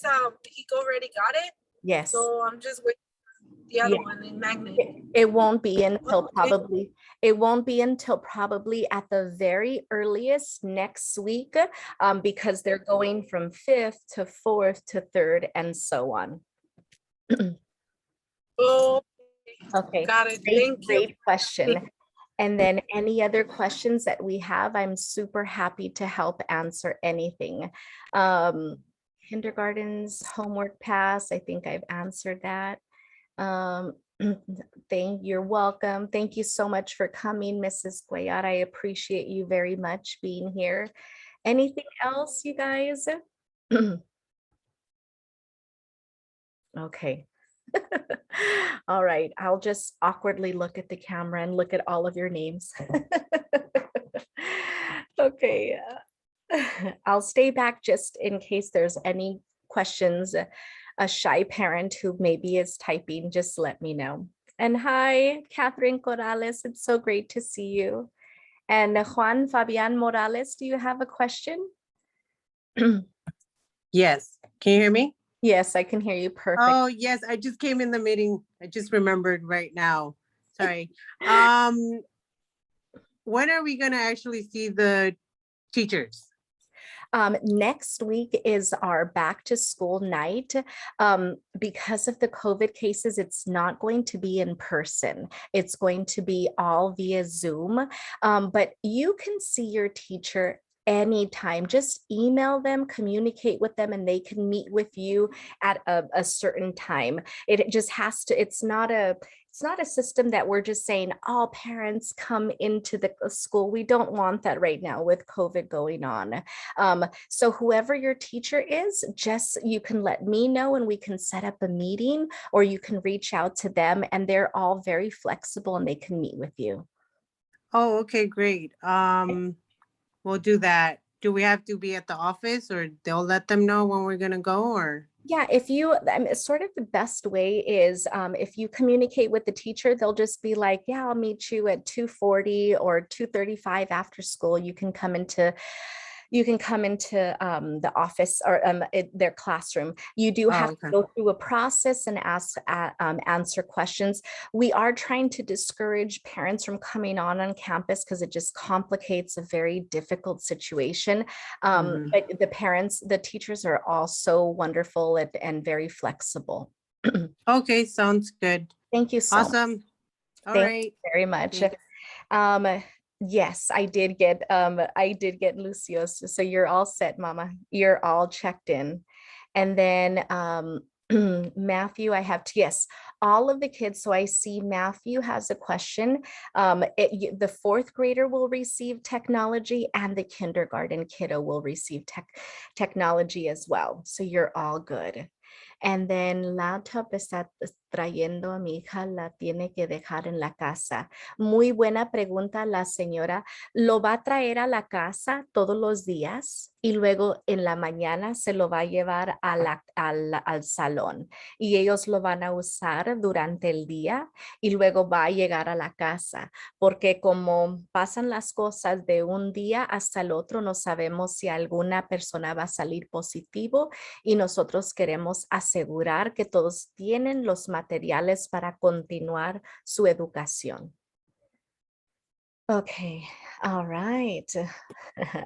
already got it. Yes. So I'm just waiting for the other one in Magnet. It won't be until probably at the very earliest next week, because they're going from 5th to 4th to 3rd and so on. Okay. Got it. Thank you. Great question. And then any other questions that we have, I'm super happy to help answer anything. Kindergarten's homework pass, I think I've answered that. You're welcome. Thank you so much for coming, Mrs. Cuellar. I appreciate you very much being here. Anything else, you guys? Okay. All right, I'll just awkwardly look at the camera and look at all of your names. Okay, I'll stay back just in case there's any questions. A shy parent who maybe is typing, just let me know. And hi, Catherine Corrales, it's so great to see you. And Juan Fabian Morales, do you have a question? Yes. Can you hear me? Yes, I can hear you perfect. Oh, yes. I just came in the meeting. I just remembered right now. Sorry. When are we going to actually see the teachers? Next week is our back to school night. Because of the COVID cases, it's not going to be in person. It's going to be all via Zoom, but you can see your teacher anytime. Just email them, communicate with them, and they can meet with you at a certain time. It just has to, it's not a system that we're just saying all parents come into the school. We don't want that right now with COVID going on. So whoever your teacher is, just you can let me know and we can set up a meeting, or you can reach out to them, and they're all very flexible and they can meet with you. Oh, okay, great. We'll do that. Do we have to be at the office, or they'll let them know when we're going to go, or? Yeah, if you, sort of the best way is if you communicate with the teacher, they'll just be like, yeah, I'll meet you at 2:40 or 2:35 after school. You can come into the office or their classroom. You do have to go through a process and answer questions. We are trying to discourage parents from coming on campus because it just complicates a very difficult situation. But the teachers are all so wonderful and very flexible. Okay, sounds good. Thank you so much. Awesome. All Thank right. you very much. Thanks. Yes, I did get Lucio's. So you're all set, Mama. You're all checked in. And then Matthew, I have to, yes, all of the kids. So I see Matthew has a question. The fourth grader will receive technology, and the kindergarten kiddo will receive technology as well. So you're all good. And then laptop está trayendo a mi hija, la tiene que dejar en la casa. Muy buena pregunta la señora. ¿Lo va a traer a la casa todos los días y luego en la mañana se lo va a llevar al salón? Y ellos lo van a usar durante el día y luego va a llegar a la casa. Porque como pasan las cosas de un día hasta el otro, no sabemos si alguna persona va a salir positivo, y nosotros queremos asegurar que todos tienen los materiales para continuar su educación. Okay, all right.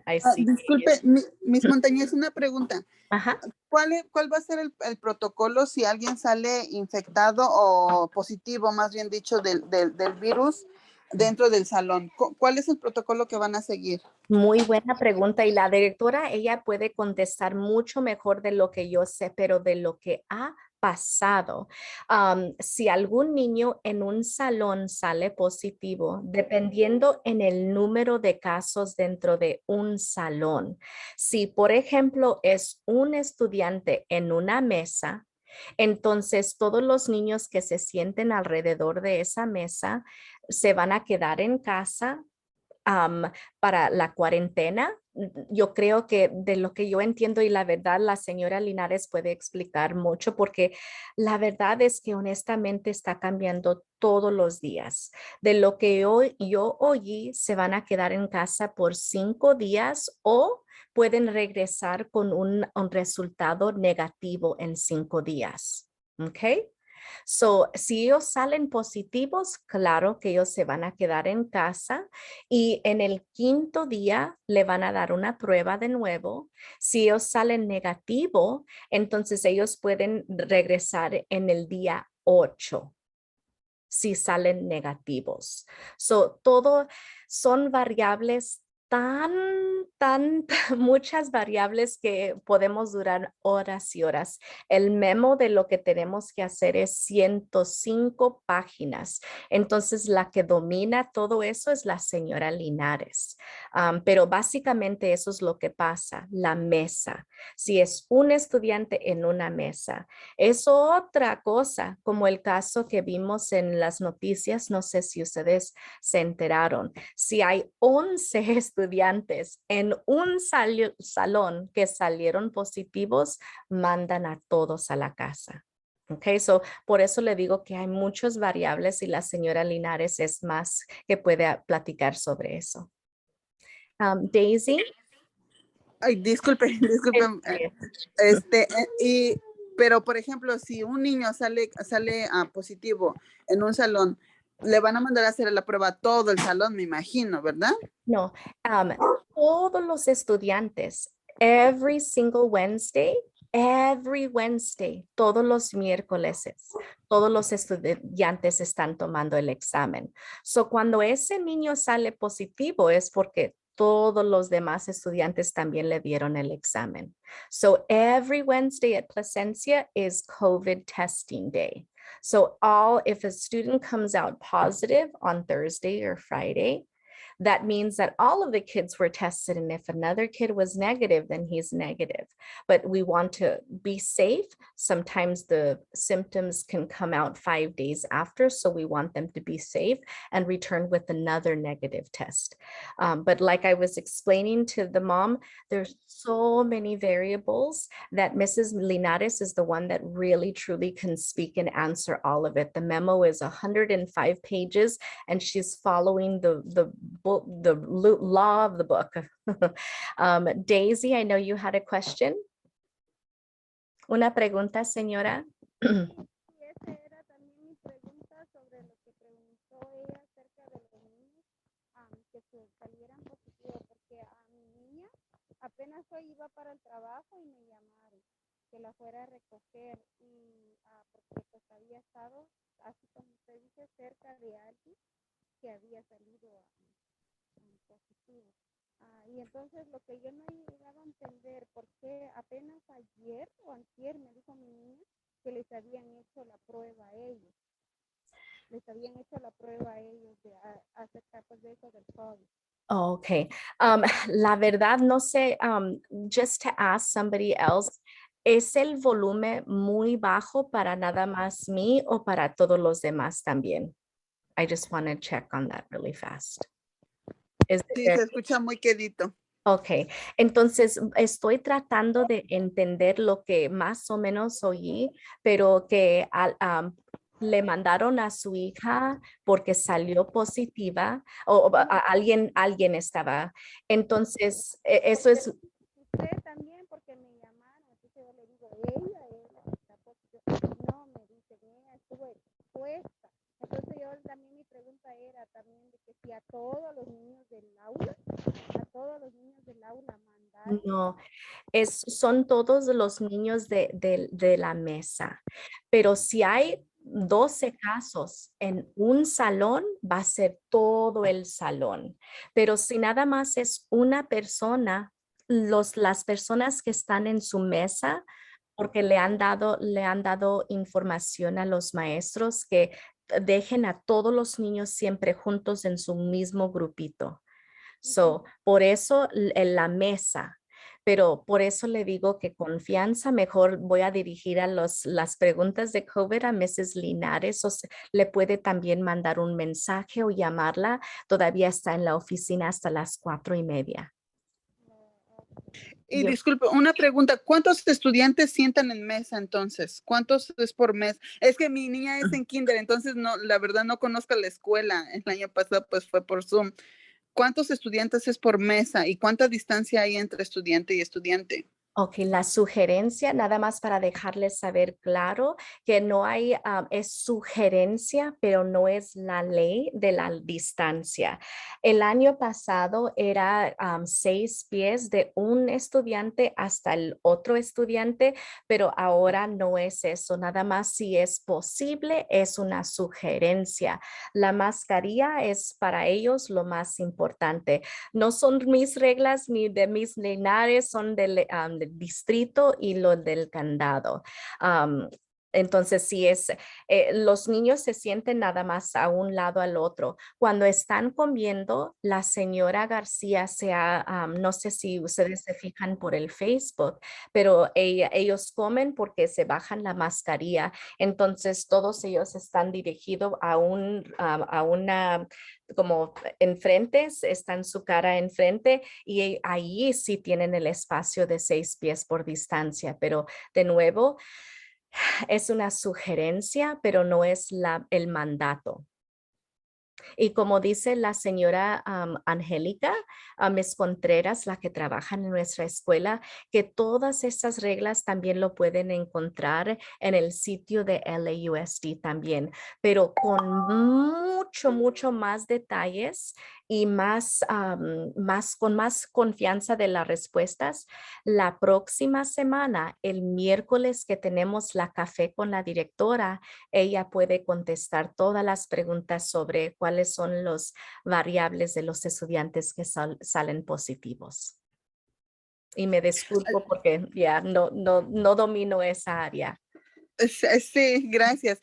I see. Disculpe, Miss Montañez, una pregunta. Ajá. ¿Cuál va a ser el protocolo si alguien sale infectado o positivo, más bien dicho, del virus dentro del salón? ¿Cuál es el protocolo que van a seguir? Muy buena pregunta, y la directora, ella puede contestar mucho mejor de lo que yo sé, pero de lo que ha pasado. Si algún niño en un salón sale positivo, dependiendo en el número de casos dentro de un salón, si por ejemplo es un estudiante en una mesa, entonces todos los niños que se sienten alrededor de esa mesa se van a quedar en casa para la cuarentena. Yo creo que de lo que yo entiendo, y la verdad la señora Linares puede explicar mucho, porque la verdad es que honestamente está cambiando todos los días. De lo que yo oí, se van a quedar en casa por 5 días o pueden regresar con un resultado negativo en 5 días. ¿Ok? So, si ellos salen positivos, claro que ellos se van a quedar en casa, y en el 5.º día le van a dar una prueba de nuevo. Si ellos salen negativo, entonces ellos pueden regresar en el día 8 si salen negativos. So, todo son variables tan muchas variables que podemos durar horas y horas. El memo de lo que tenemos que hacer es 105 páginas. Entonces, la que domina todo eso es la señora Linares. Pero básicamente eso es lo que pasa, la mesa. Si es un estudiante en una mesa, es otra cosa, como el caso que vimos en las noticias, no sé si ustedes se enteraron. Si hay 11 estudiantes en un salón que salieron positivos, mandan a todos a la casa. Okay, so por eso le digo que hay muchas variables y la señora Linares es más que puede platicar sobre eso. Daisy. Ay, disculpen, pero por ejemplo, si un niño sale positivo en un salón, le van a mandar a hacer la prueba a todo el salón, me imagino, ¿verdad? No, todos los estudiantes, every Wednesday, todos los miércoles, todos los estudiantes están tomando el examen. So, cuando ese niño sale positivo es porque todos los demás estudiantes también le dieron el examen. So, every Wednesday at Plasencia is COVID testing day. So, if a student comes out positive on Thursday or Friday, that means that all of the kids were tested. And if another kid was negative, then he's negative. But we want to be safe. Sometimes the symptoms can come out 5 days after. So we want them to be safe and return with another negative test. But like I was explaining to the mom, there's so many variables that Mrs. Linares is the one that really truly can speak and answer all of it. The memo is 105 pages and she's following the law of the book. Daisy, I know you had a question. Una pregunta, señora. Apenas hoy iba para el trabajo y me llamaron que la fuera a recoger y porque pues había estado, así como usted dice, cerca de alguien que había salido positivo. Y entonces lo que yo no he llegado a entender, por qué apenas ayer o antier me dijo mi niña que les habían hecho la prueba a ellos. Les habían hecho la prueba a ellos de acerca pues, de eso del COVID. Okay. La verdad, no sé, just to ask somebody else, ¿es el volumen muy bajo para nada más mí o para todos los demás también? I just want to check on that really fast. Sí, se escucha muy quedito. Ok, entonces estoy tratando de entender lo que más o menos oí, pero que le mandaron a su hija porque salió positiva o alguien estaba. Entonces, eso es... Usted también porque me llamaron, entonces yo le digo, ella está positiva. No, me dice, ella estuvo expuesta. Entonces yo también mi pregunta era también de que si a todos los niños del aula mandaron. No, son todos los niños de la mesa, pero si hay 12 casos en un salón, va a ser todo el salón. Pero si nada más es una persona, las personas que están en su mesa, porque le han dado información a los maestros que dejen a todos los niños siempre juntos en su mismo grupito. So, por eso en la mesa, pero por eso le digo que confianza, mejor voy a dirigir a las preguntas de COVID a Mrs. Linares, o le puede también mandar un mensaje o llamarla, todavía está en la oficina hasta las 4:30. Y disculpe, una pregunta, ¿cuántos estudiantes sientan en mesa entonces? ¿Cuántos es por mes? Es que mi niña es en kinder, entonces no, la verdad no conozco la escuela, el año pasado pues fue por Zoom. ¿Cuántos estudiantes es por mesa y cuánta distancia hay entre estudiante y estudiante? Ok, la sugerencia, nada más para dejarles saber claro que no hay, es sugerencia, pero no es la ley de la distancia. El año pasado era 6 pies de un estudiante hasta el otro estudiante, pero ahora no es eso. Nada más si es posible, es una sugerencia. La mascarilla es para ellos lo más importante. No son mis reglas ni de mis Linares, son del distrito y lo del condado. Entonces, sí es, los niños se sienten nada más a un lado al otro. Cuando están comiendo, la señora García no sé si ustedes se fijan por el Facebook, pero ellos comen porque se bajan la mascarilla. Entonces, todos ellos están dirigidos a una como enfrente, están su cara enfrente y ahí sí tienen el espacio de 6 pies por distancia, pero de nuevo es una sugerencia, pero no es el mandato. Y como dice la señora Angélica, Miss Contreras, la que trabaja en nuestra escuela, que todas estas reglas también lo pueden encontrar en el sitio de LAUSD también, pero con mucho más detalles y con más confianza de las respuestas. La próxima semana, el miércoles que tenemos la café con la directora, ella puede contestar todas las preguntas sobre cuáles son los variables de los estudiantes que salen positivos. Y me disculpo porque ya no domino esa área. Sí, gracias.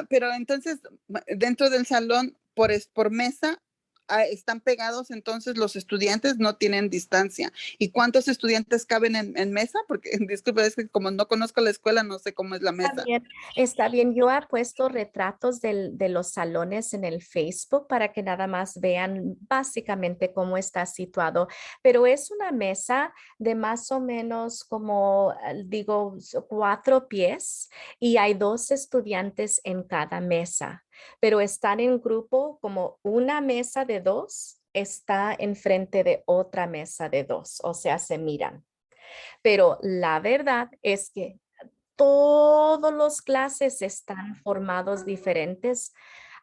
Pero entonces, dentro del salón, por mesa, están pegados, entonces los estudiantes no tienen distancia. ¿Y cuántos estudiantes caben en mesa? Porque, disculpe, es que como no conozco la escuela, no sé cómo es la mesa. Está bien. Yo he puesto retratos de los salones en el Facebook para que nada más vean básicamente cómo está situado, pero es una mesa de más o menos como, digo, 4 pies y hay 2 estudiantes en cada mesa, pero están en grupo como una mesa de 2 está enfrente de otra mesa de 2, o sea, se miran. Pero la verdad es que todos los clases están formados diferentes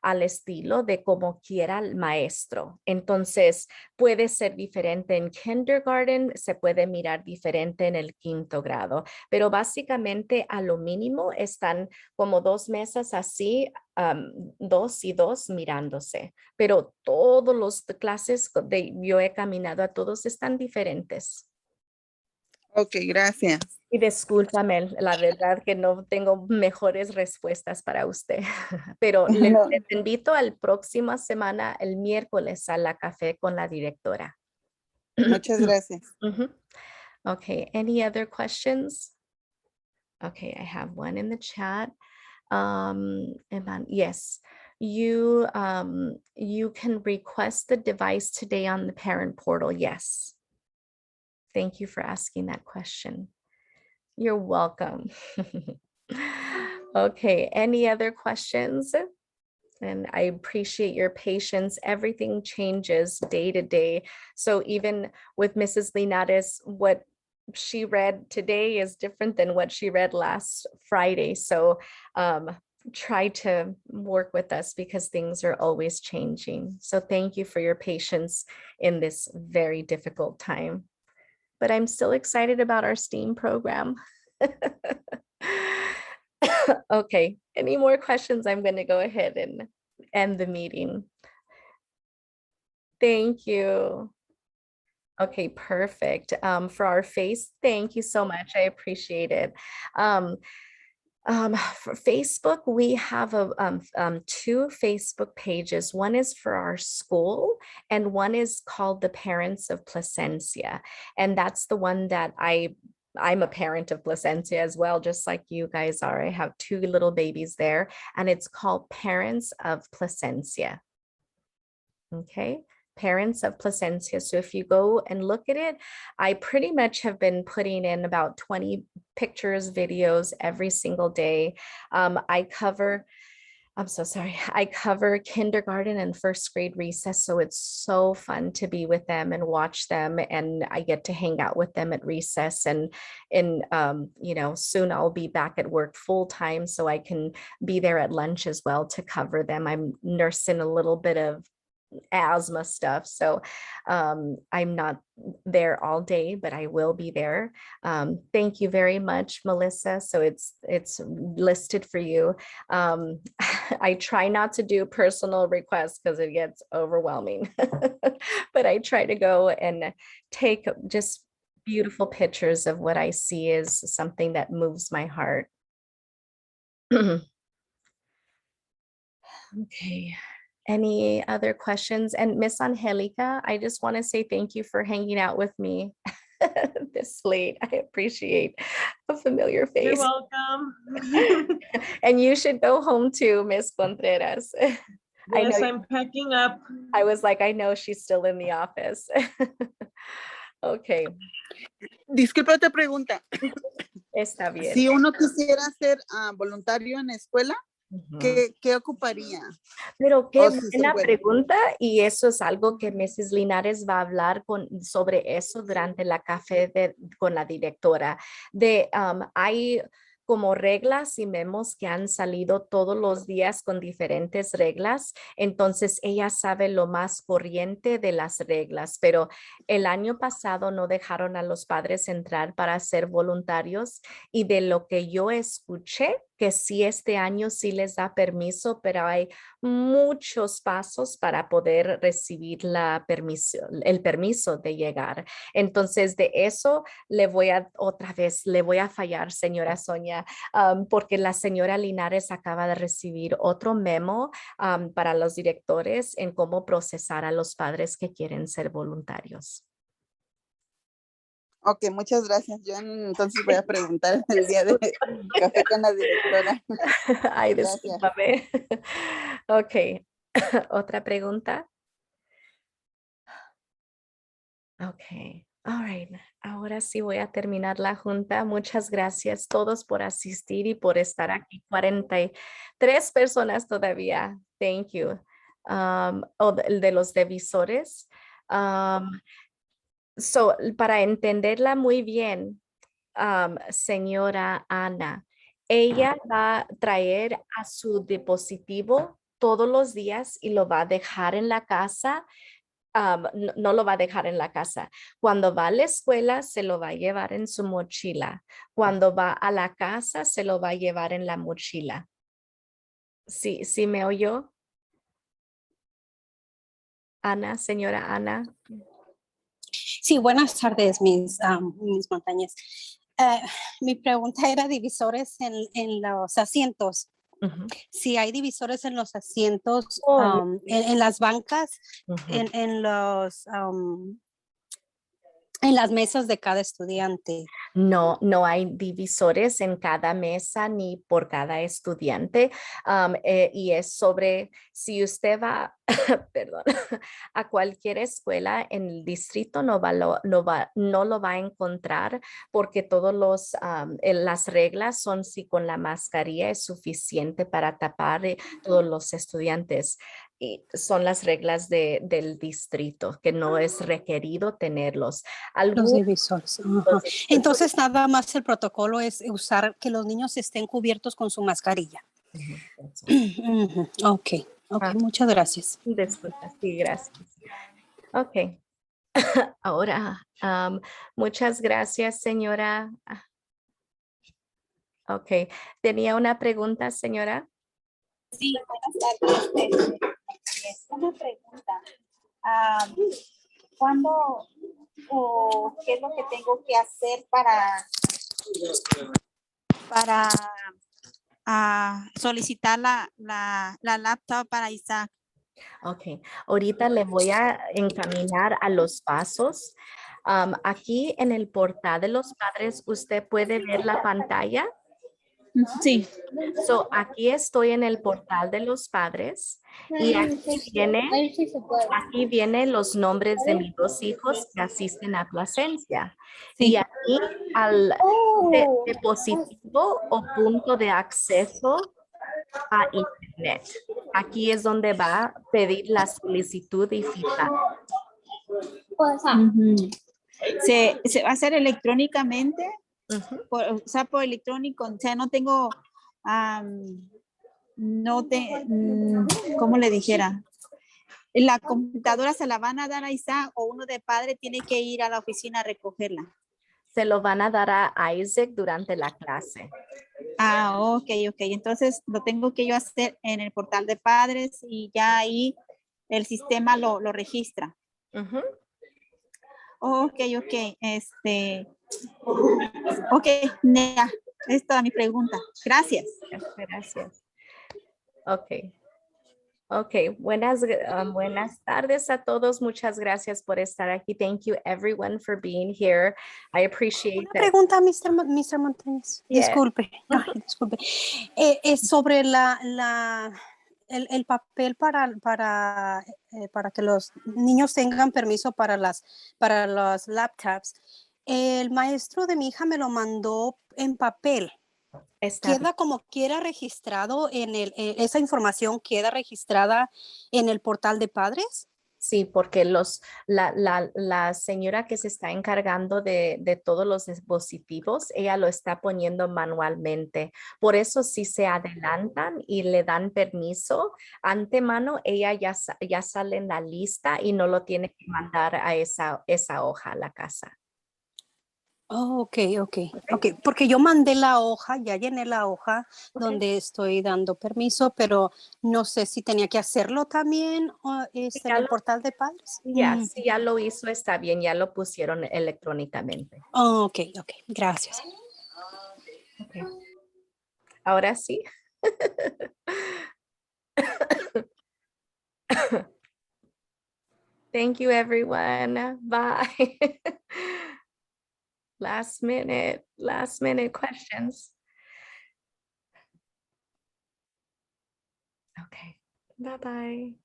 al estilo de como quiera el maestro. Entonces, puede ser diferente en kindergarten, se puede mirar diferente en el 5º grado, pero básicamente a lo mínimo están como 2 mesas así, 2 y 2 mirándose, pero todos los clases yo he caminado a todos están diferentes. Ok, gracias. Y discúlpame, la verdad que no tengo mejores respuestas para usted, pero les invito al próxima semana, el miércoles, a la café con la directora. Muchas gracias. Okay, any other questions? Okay, I have one in the chat. Evan, yes, you can request the device today on the parent portal. Yes. Thank you for asking that question. You're welcome. Okay, any other questions? And I appreciate your patience. Everything changes day to day. So even with Mrs. Linares, what she read today is different than what she read last Friday. So try to work with us because things are always changing. So thank you for your patience in this very difficult time. But I'm still excited about our STEAM program. Okay, any more questions? I'm going to go ahead and end the meeting. Thank you. Okay, perfect. For our face, thank you so much. I appreciate it. For Facebook, we have 2 Facebook pages. One is for our school and one is called the Parents of Plasencia. And that's the one that I'm a parent of Plasencia as well, just like you guys are. I have 2 little babies there and it's called Parents of Plasencia. Okay. Parents of Plasencia. So if you go and look at it, I pretty much have been putting in about 20 pictures, videos every single day. I cover I'm so sorry. I cover kindergarten and first grade recess, so it's so fun to be with them and watch them, and I get to hang out with them at recess. And you know, soon I'll be back at work full time, so I can be there at lunch as well to cover them. I'm nursing a little bit of asthma stuff, so I'm not there all day, but I will be there. Thank you very much, Melissa. So it's listed for you. I try not to do personal requests because it gets overwhelming, but I try to go and take just beautiful pictures of what I see is something that moves my heart. Okay. Any other questions? And Miss Angelica, I just want to say thank you for hanging out with me this late. I appreciate a familiar You're face. welcome. And you should go home too, Miss Contreras. I Yes, know. I'm packing up. I was like, I know she's still in the office. Okay. Disculpa otra pregunta. Está bien. Si uno quisiera ser voluntario en la escuela, ¿qué ocuparía? Pero qué O si se buena puede. pregunta, y eso es algo que Mrs. Linares va a hablar sobre eso durante la café con la directora. Hay como reglas y memos que han salido todos los días con diferentes reglas, entonces ella sabe lo más corriente de las reglas, pero el año pasado no dejaron a los padres entrar para ser voluntarios, y de lo que yo escuché, que sí este año sí les da permiso, pero hay muchos pasos para poder recibir el permiso de llegar. Entonces de eso le voy a fallar, señora Sonia, porque la señora Linares acaba de recibir otro memo para los directores en cómo procesar a los padres que quieren ser voluntarios. Ok, muchas gracias. Yo entonces voy a preguntar el día de café con la directora. Ay, Gracias. discúlpame. Ok. ¿Otra pregunta? Ok. All right. Ahora sí voy a terminar la junta. Muchas gracias todos por asistir y por estar aquí. 43 personas todavía. Thank you. De los devisores. Para entenderla muy bien, señora Ana, ella va a traer a su dispositivo todos los días y lo va a dejar en la casa. No lo va a dejar en la casa. Cuando va a la escuela, se lo va a llevar en su mochila. Cuando va a la casa, se lo va a llevar en la mochila. ¿Sí, sí me oyó? Ana, señora Ana. Sí, buenas tardes, mis montañas. Mi pregunta era divisores en los asientos. Si hay divisores en los asientos, en las bancas, en las mesas de cada estudiante. No, no hay divisores en cada mesa ni por cada estudiante. Y es sobre si usted va, perdón, a cualquier escuela en el distrito, no lo va a encontrar, porque las reglas son si con la mascarilla es suficiente para tapar todos los estudiantes. Y son las reglas del distrito, que no es requerido tenerlos. Los divisores. Entonces, nada más el protocolo es usar que los niños estén cubiertos con su mascarilla. Ok, muchas gracias. Disculpa, sí, gracias. Ok. Ahora, muchas gracias, señora. Ok. ¿Tenía una pregunta, señora? Sí, buenas tardes. Una pregunta. ¿Cuándo o qué es lo que tengo que hacer para solicitar la laptop para Isaac? Ok, ahorita le voy a encaminar a los pasos. Aquí en el portal de los padres, ¿usted puede ver la pantalla? Sí. Aquí estoy en el portal de los padres y aquí vienen los nombres de mis 2 hijos que asisten a Plasencia. Y aquí al dispositivo o punto de acceso a internet. Aquí es donde va a pedir la solicitud y firmar. Ujú. Se va a hacer electrónicamente, o sea, por electrónico, o sea, no tengo, ¿cómo le dijera? La computadora se la van a dar a Isaac o uno de padre tiene que ir a la oficina a recogerla. Se lo van a dar a Isaac durante la clase. Ah, ok. Entonces lo tengo que yo hacer en el portal de padres y ya ahí el sistema lo registra. Ok. Ok, ya, es toda mi pregunta. Gracias. Gracias. Ok, buenas tardes a todos. Muchas gracias por estar aquí. Thank you everyone for being here. I appreciate that. Pregunta, Mr. Montañez. Yeah. Disculpe. Ay, disculpe. Es sobre el papel para que los niños tengan permiso para los laptops. El maestro de mi hija me lo mandó en papel. Queda como quiera registrado esa información queda registrada en el portal de padres. Sí, porque la señora que se está encargando de todos los dispositivos, ella lo está poniendo manualmente. Por eso si se adelantan y le dan permiso antemano, ella ya sale en la lista y no lo tiene que mandar a esa hoja a la casa. Oh, ok. Porque yo mandé la hoja, ya llené la hoja donde estoy dando permiso, pero no sé si tenía que hacerlo también en el portal de padres. Si ya lo hizo, está bien, ya lo pusieron electrónicamente. Oh, ok, gracias. Okay. Ahora sí. Thank you, everyone. Bye. Last minute questions. Okay, bye-bye.